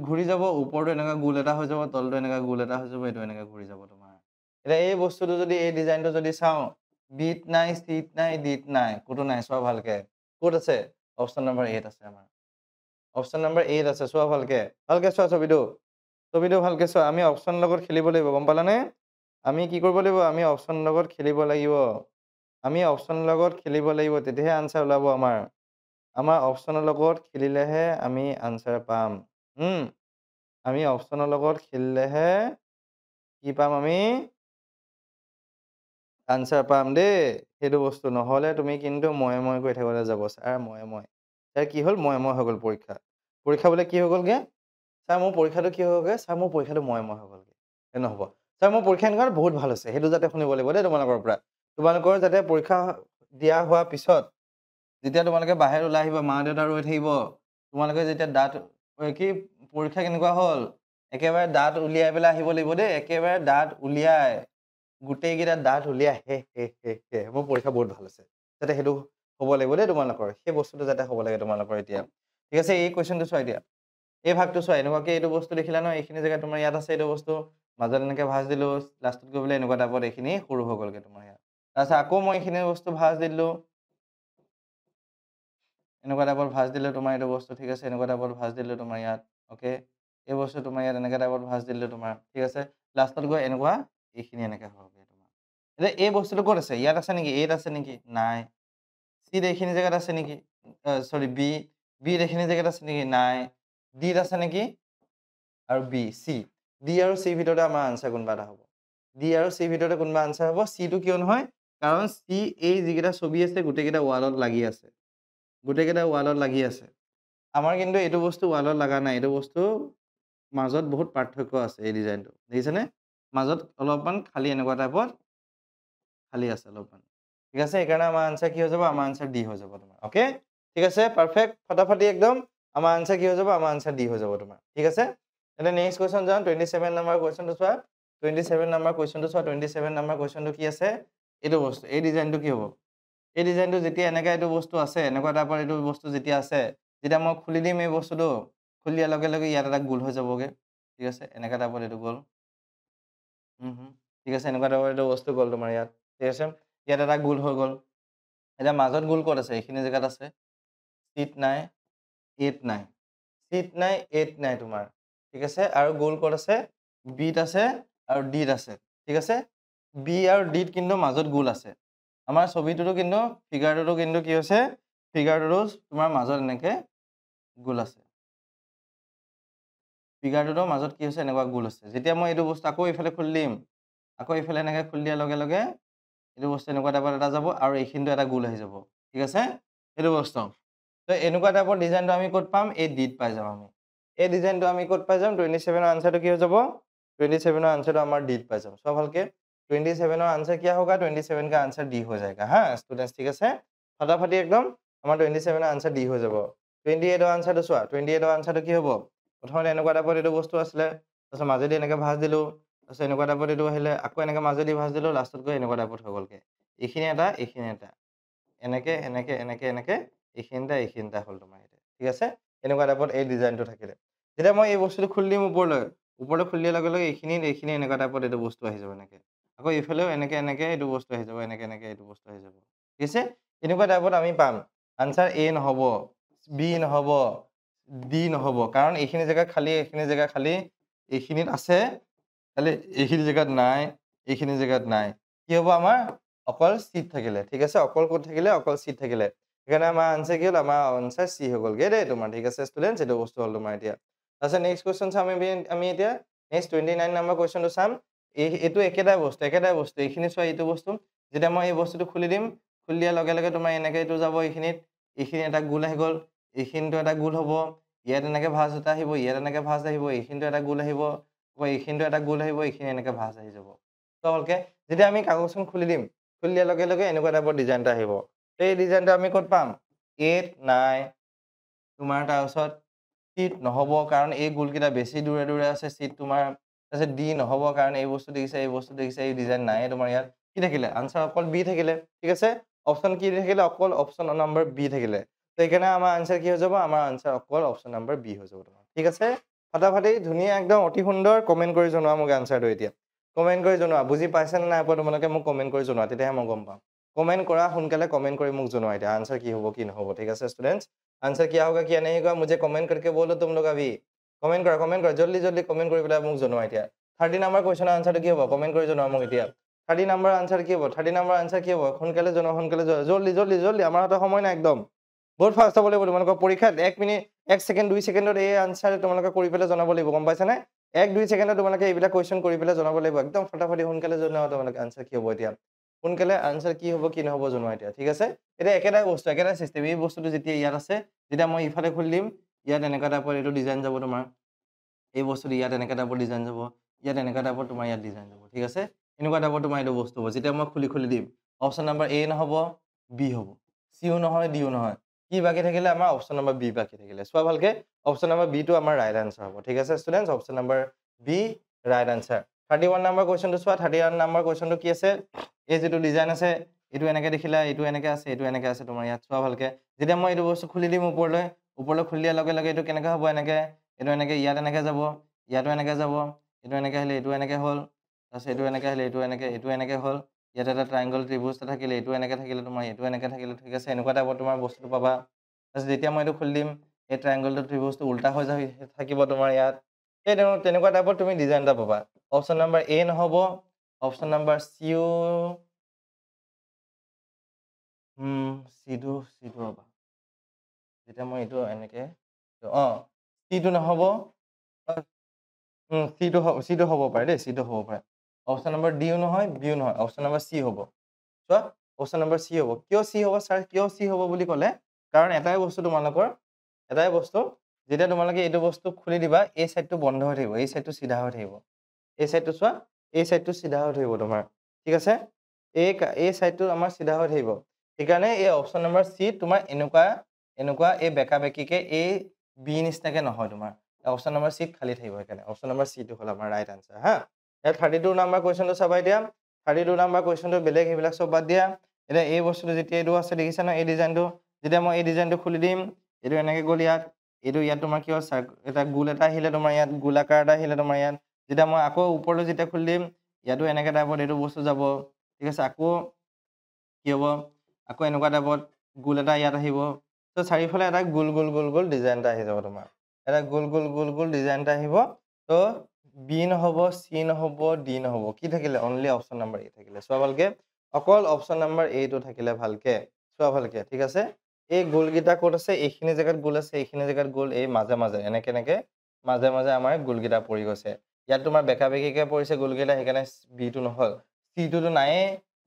ঘূৰি যাব ওপৰটো এনেকুৱা গোল এটা হৈ যাব তলটো এনেকুৱা গোল এটা হৈ যাব এইটো এনেকৈ ঘূৰি যাব তোমাৰ এতিয়া এই বস্তুটো যদি এই ডিজাইনটো যদি চাওঁ বিট নাই চিট নাই ডিট নাই ক'তো নাই চোৱা ভালকে ক'ত আছে অপশ্যন নম্বৰ 8 আছে আমাৰ অপশ্যন নম্বৰ 8 আছে চোৱা ভালকে চোৱা ছবিটো ভালকে চোৱা আমি অপশ্যন লগত খেলিব লাগিব গম পালানে আমি কি কৰিব লাগিব আমি অপশ্যন লগত খেলিব লাগিব তেতিয়াহে আনচাৰ ওলাব আমাৰ অপশ্যনৰ লগত খেলিলেহে আমি আনচাৰ পাম আমি অপশ্যনৰ লগত খেলিলেহে কি পাম আমি আনচাৰ পাম দেই সেইটো বস্তু নহ'লে তুমি কিন্তু মই কৰি থাকিবলৈ যাব ছাৰ ছাৰ কি হ'ল মই হৈ গ'ল পৰীক্ষা বোলে কি হৈ গ'লগে ছাৰ মোৰ পৰীক্ষাটো কি হৈ গ'লগে ছাৰ মোৰ পৰীক্ষাটো মই হৈ গ'লগে এই নহ'ব ছাৰ মোৰ পৰীক্ষা এনেকুৱা বহুত ভাল হৈছে সেইটো যাতে শুনিব লাগিব দেই তোমালোকৰ পৰা তোমালোকৰ যাতে পৰীক্ষা দিয়া হোৱাৰ পিছত যেতিয়া তোমালোকে বাহিৰ ওলাই আহিবা মা দেউতা ৰৈ থাকিব তোমালোকে যেতিয়া দাঁত কি পৰীক্ষা কেনেকুৱা হ'ল একেবাৰে দাঁত উলিয়াই পেলাই আহিব লাগিব দেই একেবাৰে দাঁত উলিয়াই গোটেইকেইটা দাঁত উলিয়াই হে মোৰ পৰীক্ষা বহুত ভাল হৈছে যাতে সেইটো হ'ব লাগিব দেই তোমালোকৰ সেই বস্তুটো যাতে হ'ব লাগে তোমালোকৰ এতিয়া ঠিক আছে এই কুৱেশ্যনটো চোৱা এতিয়া এই ভাগটো চোৱা এনেকুৱাকৈ এইটো বস্তু দেখিলা ন এইখিনি জেগাত তোমাৰ ইয়াত আছে এইটো বস্তু মাজত এনেকৈ ভাঁজ দিলোঁ লাষ্টত গৈ পেলাই এনেকুৱা টাইপত এইখিনি সৰু হৈ গ'লগৈ তোমাৰ ইয়াত তাৰপিছত আকৌ মই এইখিনি বস্তু ভাঁজ দি দিলোঁ এনেকুৱা টাইপত ভাঁজ দিলোঁ তোমাৰ এইটো বস্তু ঠিক আছে এনেকুৱা টাইপত ভাঁজ দিলোঁ তোমাৰ ইয়াত অ'কে এই বস্তু তোমাৰ ইয়াত এনেকুৱা টাইপত ভাঁজ দিলোঁ তোমাৰ ঠিক আছে লাষ্টত গৈ এনেকুৱা এইখিনি এনেকৈ হ'বগৈ তোমাৰ এতিয়া এই বস্তুটো ক'ত আছে ইয়াত আছে নেকি এইত আছে নেকি নাই চিত এইখিনি জেগাত আছে নেকি চৰি বিত এইখিনি জেগাত আছে নেকি নাই ডিত আছে নেকি আৰু ডি আৰু চি ভিতৰতে আমাৰ আনচাৰ কোনোবা এটা হ'ব ডি আৰু চি ভিতৰতে কোনোবা আনচাৰ হ'ব চিটো কিয় নহয় কাৰণ চি এই যিকেইটা ছবি আছে গোটেইকেইটা ৱালত লাগি আছে আমাৰ কিন্তু এইটো বস্তু ৱালত লগা নাই এইটো বস্তু মাজত বহুত পাৰ্থক্য আছে এই ডিজাইনটো দেখিছেনে মাজত অলপমান খালি এনেকুৱা টাইপত খালি আছে অলপমান ঠিক আছে সেইকাৰণে আমাৰ আনচাৰ কি হৈ যাব আমাৰ আনচাৰ ডি হৈ যাব তোমাৰ অ'কে ঠিক আছে পাৰফেক্ট ফটাফটি একদম আমাৰ আনচাৰ কি হৈ যাব আমাৰ আনচাৰ ডি হৈ যাব তোমাৰ ঠিক আছে এতিয়া নেক্সট কুৱেশ্যন যাওঁ 27 নম্বৰ কুৱেশ্যনটো চোৱা 27 নম্বৰ কুৱেশ্যনটো কি আছে এইটো বস্তু এই ডিজাইনটো কি হ'ব এই ডিজাইনটো যেতিয়া এনেকৈ এইটো বস্তু আছে এনেকুৱা টাইপৰ এইটো বস্তু যেতিয়া আছে যেতিয়া মই খুলি দিম এই বস্তুটো খুলি দিয়াৰ লগে লগে ইয়াত এটা গোল হৈ যাবগৈ ঠিক আছে এনেকুৱা টাইপত এইটো গ'ল ঠিক আছে এনেকুৱা টাইপৰ এইটো বস্তু গ'ল তোমাৰ ইয়াত ঠিক আছে ইয়াত এটা গোল হৈ গ'ল এটা মাজত গোল ক'ত আছে এইখিনি জেগাত আছে চিট নাই 8 নাই চিট নাই 8 নাই তোমাৰ ঠিক আছে আৰু গোল ক'ত আছে বিত আছে আৰু ডিত আছে ঠিক আছে বি আৰু ডিত কিন্তু মাজত গোল আছে আমাৰ ছবিটোতো কিন্তু ফিগাৰটোতো কিন্তু কি হৈছে ফিগাৰটোতো তোমাৰ মাজত এনেকে গোল আছে ফিগাৰটোতো মাজত কি হৈছে এনেকুৱা গোল আছে যেতিয়া মই এইটো বস্তু আকৌ ইফালে খুলি দিম আকৌ ইফালে এনেকে খুলি দিয়াৰ লগে লগে এইটো বস্তু এনেকুৱা টাইপত এটা যাব আৰু এইখিনিতো এটা গোল আহি যাব ঠিক আছে এইটো বস্তু তো এনেকুৱা টাইপৰ ডিজাইনটো আমি ক'ত পাম এই ডিত পাই যাম আমি এই ডিজাইনটো আমি ক'ত পাই যাম 27 ৰ আনসাৰটো কি হৈ যাব 27 ৰ आंसर আমাৰ ডিত পাই যাম সব ভালকে 27 ৰ आंसर क्या होगा 27 का आंसर डी हो जाएगा हां स्टूडेंट्स ঠিক আছে ফটাফটি একদম আমাৰ 27 ৰ आंसर डी হৈ যাব 28 ৰ आंसरটো চোৱা 28 ৰ आंसरটো কি হ'ব প্ৰথমতে এনেকুৱা টাইপৰ এইটো বস্তু আছিলে তাৰপিছত মাজেদি এনেকে ভাঁজ দিলো তাৰপিছত এনেকুৱা টাইপত এইটো আহিলে আকৌ এনেকে মাজেদি ভাঁজ দিলো লাষ্টত গৈ এনেকুৱা টাইপত হৈ গ'লগে এইখিনি এটা এনেকে এনেকে এনেকে এনেকে এইখিনিটা হ'ল তোমাৰ এটা ঠিক আছে এনেকুৱা টাইপত এই ডিজাইনটো থাকিলে যেতিয়া মই এই বস্তুটো খুলি দিম ওপৰলৈ খুলি দিয়াৰ লগে লগে এইখিনি এনেকুৱা টাইপত এইটো বস্তু আহি যাব এনেকে আকৌ ইফালেও এনেকে এনেকে এইটো বস্তু আহি যাব এনেকে এনেকে এইটো বস্তু আহি যাব ঠিক আছে এনেকুৱা টাইপত আমি পাম আনসাৰ এ নহ'ব বি নহ'ব ডি নহ'ব কাৰণ এইখিনি জেগা খালি এইখিনিত আছে খালি এইখিনি জেগাত নাই কি হ'ব আমাৰ অকল চিট থাকিলে ঠিক আছে অকল ক'ত থাকিলে অকল চিট থাকিলে সেইকাৰণে আমাৰ আনসাৰ কি হ'ল আমাৰ আনসাৰ চি হৈ গ'লগে দেই তোমাৰ ঠিক আছে ষ্টুডেণ্টছ এইটো বস্তু হ'ল তোমাৰ এতিয়া তাৰপিছত নেক্সট কুৱেশ্যন চাম আমি এতিয়া নেক্সট 29 নম্বৰ কুৱেশ্যনটো চাম এইটো একেটাই বস্তু এইখিনি চোৱা এইটো বস্তু যেতিয়া মই এই বস্তুটো খুলি দিম খুলি দিয়াৰ লগে লগে তোমাৰ এনেকে এইটো যাব এইখিনি এটা গোল আহি গ'ল এইখিনিতো এটা গোল হ'ব ইয়াত এনেকে ভাঁজ এটা আহিব ইয়াত এনেকে ভাঁজ আহিব এইখিনিতো এটা গোল আহিব এইখিনিতো এটা গোল আহিব এইখিনি এনেকে ভাঁজ আহি যাব ভালকে যেতিয়া আমি কাগজখন খুলি দিম খুলি দিয়াৰ লগে লগে এনেকুৱা টাইপৰ ডিজাইন এটা আহিব এই ডিজাইনটো আমি ক'ত পাম 8 নাই তোমাৰ তাৰপিছত চিট নহ'ব কাৰণ এই গোলকেইটা বেছি দূৰে আছে চিট তোমাৰ তাৰপিছত ডি নহ'ব কাৰণ এই বস্তু দেখিছে এই ডিজাইন নাই তোমাৰ ইয়াত কি থাকিলে আনসাৰ অকল বি থাকিলে ঠিক আছে অপচন কি থাকিলে অকল অপচন নম্বৰ বি থাকিলে তো এইকাৰণে আমাৰ আনসাৰ কি হৈ যাব আমাৰ আনসাৰ অকল অপচন নম্বৰ বি হৈ যাব তোমাৰ ঠিক আছে ফটাফটি ধুনীয়া একদম অতি সুন্দৰ কমেন্ট কৰি জনোৱা মোক আনসাৰটো এতিয়া কমেন্ট কৰি জনোৱা বুজি পাইছে নে নাই পোৱা তোমালোকে মোক কমেন্ট কৰি জনোৱা তেতিয়াহে মই গম পাম কমেন্ট কৰা সোনকালে কমেন্ট কৰি মোক জনোৱা এতিয়া आंसर কি হ'ব কি নহ'ব ঠিক আছে स्टूडेंट्स आंसर क्या होगा क्या नहीं होगा मुझे कमेंट करके बोलो तुम लोग अभी कमेंट करा जल्दी कमेंट কৰি পেলাই মোক জনোৱা এতিয়া 30 নম্বৰ কোৱেশ্চনৰ आंसरটো কি হ'ব কমেন্ট কৰি জনোৱা মোক এতিয়া 30 নম্বৰ आंसर কি হ'ব 30 নম্বৰ आंसर কি হ'ব সোনকালে জনোৱা জল্দি আমাৰ হাতত সময় নাই একদম বহুত ফাষ্ট হ'ব লাগিব তোমালোকৰ পৰীক্ষাত 1 মিনিট 1 সেকেন্ড 2 সেকেন্ডত এই आंसर তোমালোকে কৰি পেলাই জনাব লাগিব গম পাইছা নে 1-2 সেকেন্ডত তোমালোকে এইবিলাক কোৱেশ্চন কৰি পেলাই জনাব লাগিব একদম ফটাফটি সোনকালে জনোৱা তোমালোকে आंसर কি হ'ব এতিয়া সোনকালে आंसर কি হ'ব কি নহ'ব জনোৱা এতিয়া ঠিক আছে এটা একেটাই বস্তু একেটাই সিস্টেম এই বস্তুটো যেতিয়া ইয়াত আছে যেতিয়া মই ইফালে খুলি দিম ইয়াত এনেকা টাইপৰ এইটো ডিজাইন যাব তোমাৰ এই বস্তুটো ইয়াত এনেকা টাইপৰ ডিজাইন যাব ইয়াত এনেকা টাইপৰ তোমাৰ ইয়াত ডিজাইন যাব ঠিক আছে এনেকুৱা টাইপৰ তোমাৰ এইটো বস্তু হ'ব যেতিয়া মই খুলি দিম অপচন নম্বৰ এ নহ'ব বি হ'ব সিও নহয় ডিও নহয় কি বাকি থাকিলে আমাৰ অপচন নম্বৰ বি বাকি থাকিলে চোৱা ভালকে অপচন নম্বৰ বি টো আমাৰ ৰাইট আনসাৰ হ'ব ঠিক আছে students option number B right answer 31 number কোৱেশ্চনটো চোৱা 31 নম্বৰ কোৱেশ্চনটো কি আছে এই যেটো ডিজাইন আছে এটো এনেকে দেখিলা এটো এনেকে আছে তোমাৰ ইয়াত চোৱা ভালকে যেতিয়া মই এইটো বস্তু খুলি দিম ওপৰলৈ খুলি দিয়াৰ লগে লগে এটো কেনেকা হ'ব এনেকে এটো এনেকে ইয়াত এনেকে যাব ইয়াতো এনেকে যাব এটো এনেকে হলে এটো এনেকে হ'ল তাৰপিছত এটো এনেকে হলে এটো এনেকে হ'ল ইয়াত এটা ট্ৰায়াঙ্গল ত্ৰিভুজ থাকিলে এটো এনেকে থাকিলে তোমাৰ এটো এনেকে থাকিলে ঠিক আছে এনেকুৱা টাইপৰ তোমাৰ বস্তুটো পাবা তাৰপিছত যেতিয়া মই এটো খুলি দিম এই ট্ৰায়াঙ্গলটো ত্ৰিভুজটো উল্টা হৈ যায় থাকিব তোমাৰ ইয়াত এই তেনেকুৱা টাইপৰ তুমি ডিজাইন এটা পাবা অপচন নম্বৰ এ নহ'ব অপচন নম্বৰ সিও সিটো ৰবা যেতিয়া মই এইটো এনেকে সিটো নহ'ব সিটো হ'ব পাৰে দেই সিটো হ'ব পাৰে অপচন নম্বৰ ডিও নহয় বিও নহয় অপচন নম্বৰ সি হ'ব চোৱা অপচন নম্বৰ সি হ'ব কিয় সি হ'ব স্যাৰ কিয় সি হ'ব বুলি ক'লে কাৰণ এটাই বস্তু তোমালোকৰ এটাই বস্তু যেতিয়া তোমালোকে এইটো বস্তু খুলি দিবা এই সাইডটো বন্ধ হৈ থাকিব এই সাইডটো সিধা হৈ থাকিব এই সাইডটো চোৱা এই সাইডটো সিধা হৈ থাকিব তোমাৰ ঠিক আছে এই সাইডটো আমাৰ সিধা হৈ থাকিব সেইকাৰণে এই অপচন নম্বৰ সি তোমাৰ এনেকুৱা এই বেকা বেকিকে এই বি নিচিনাকে নহয় তোমাৰ অপচন নম্বৰ সি খালি থাকিব সেইকাৰণে অপচন নম্বৰ সি টো হ'ল আমাৰ ৰাইট আনসাৰ হা ইয়াত 32 নম্বৰ কোৱেশ্চনটো চাবা এতিয়া 32 নম্বৰ কোৱেশ্চনটো বেলেগ সেইবিলাক সব বাদ দিয়া এটা এই বস্তুটো যেতিয়া এইটো আছে দেখিছা না এই ডিজাইনটো যেতিয়া মই এই ডিজাইনটো খুলি দিম এইটো এনেকে গ'ল ইয়াত তোমাৰ কি হয় এটা গোল এটা আহিলে তোমাৰ ইয়াত গোলাকাৰ এটা আহিলে তোমাৰ ইয়াত যেতিয়া মই আকৌ ওপৰলৈ যেতিয়া খুলি দিম ইয়াতো এনেকে টাইপত এইটো বস্তু যাব ঠিক আছে আকৌ কি হ'ব আকৌ এনেকুৱা টাইপত গোল এটা ইয়াত আহিব তো চাৰিওফালে এটা গোল গোল গোল গোল ডিজাইন এটা আহি যাব তোমাৰ এটা গোল গোল গোল গোল ডিজাইন এটা আহিব তো বি নহ'ব চি নহ'ব ডি নহ'ব কি থাকিলে অনলি অপশ্যন নাম্বাৰ এ থাকিলে চোৱা ভালকে অকল অপশ্যন নাম্বাৰ এটো থাকিলে ভালকে চোৱা ভালকে ঠিক আছে এই গোলকেইটা ক'ত আছে এইখিনি জেগাত গোল আছে এইখিনি জেগাত গোল এই মাজে মাজে এনেকে মাজে মাজে আমাৰ গোলকেইটা পৰি গৈছে ইয়াত তোমাৰ বেকা বেকিকে পৰিছে গোলকেইটা সেইকাৰণে বিটো নহ'ল চিটোতো নাইয়ে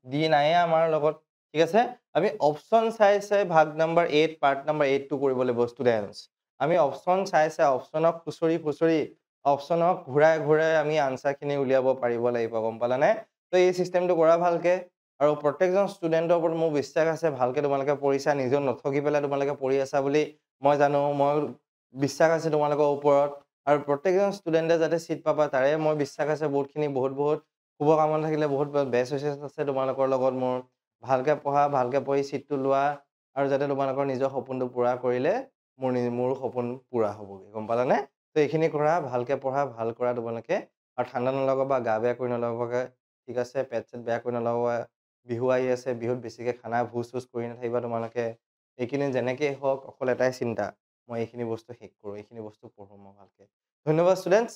ডি নাইয়ে আমাৰ লগত ঠিক আছে আমি অপশ্যন চাই চাই ভাগ নাম্বাৰ 8 পাৰ্ট নাম্বাৰ 8 টো কৰিব লাগিব ষ্টুডেন্টস আমি অপশ্যন চাই চাই অপশ্যনক খুচৰি অপশ্যনক ঘূৰাই ঘূৰাই আমি আনসাৰখিনি উলিয়াব পাৰিব লাগিব গম পালানে তো এই সিস্টেমটো কৰা ভালকে আৰু প্ৰত্যেকজন ষ্টুডেন্টৰ ওপৰত মোৰ বিশ্বাস আছে ভালকে তোমালোকে পঢ়িছা নিজৰ নথকি পেলাই তোমালোকে পঢ়ি আছা বুলি মই জানো মই বিশ্বাস আছে তোমালোকৰ ওপৰত আৰু প্ৰত্যেকজন ষ্টুডেন্টে যাতে সিট পাবা তাৰে মই বিশ্বাস আছে বহুতখিনি বহুত শুভকামনা থাকিলে বহুত বেষ্ট উইচেছ আছে তোমালোকৰ লগত মোৰ ভালকে পঢ়া ভালকে পঢ়ি সিটটো লোৱা আৰু যাতে তোমালোকৰ নিজৰ সপোনটো পূৰা কৰিলে মোৰ সপোন পূৰা হ'বগে গম পালানে তো এইখিনি কৰা ভালকে পঢ়া ভাল কৰা তোমালোকে আৰু ঠাণ্ডা নলগাবা গা বেয়া কৰি নলগাবা ঠিক আছে পেট চেট বেয়া কৰি নলগাবা বিহু আহি আছে বিহুত বেছিকে খানা ভোজ চোজ কৰি নাথাকিবা তোমালোকে এইখিনি যেনেকেই হওক অকল এটাই চিন্তা মই এইখিনি বস্তু শেষ কৰোঁ এইখিনি বস্তু পঢ়োঁ মই ভালকে ধন্যবাদ ষ্টুডেন্টস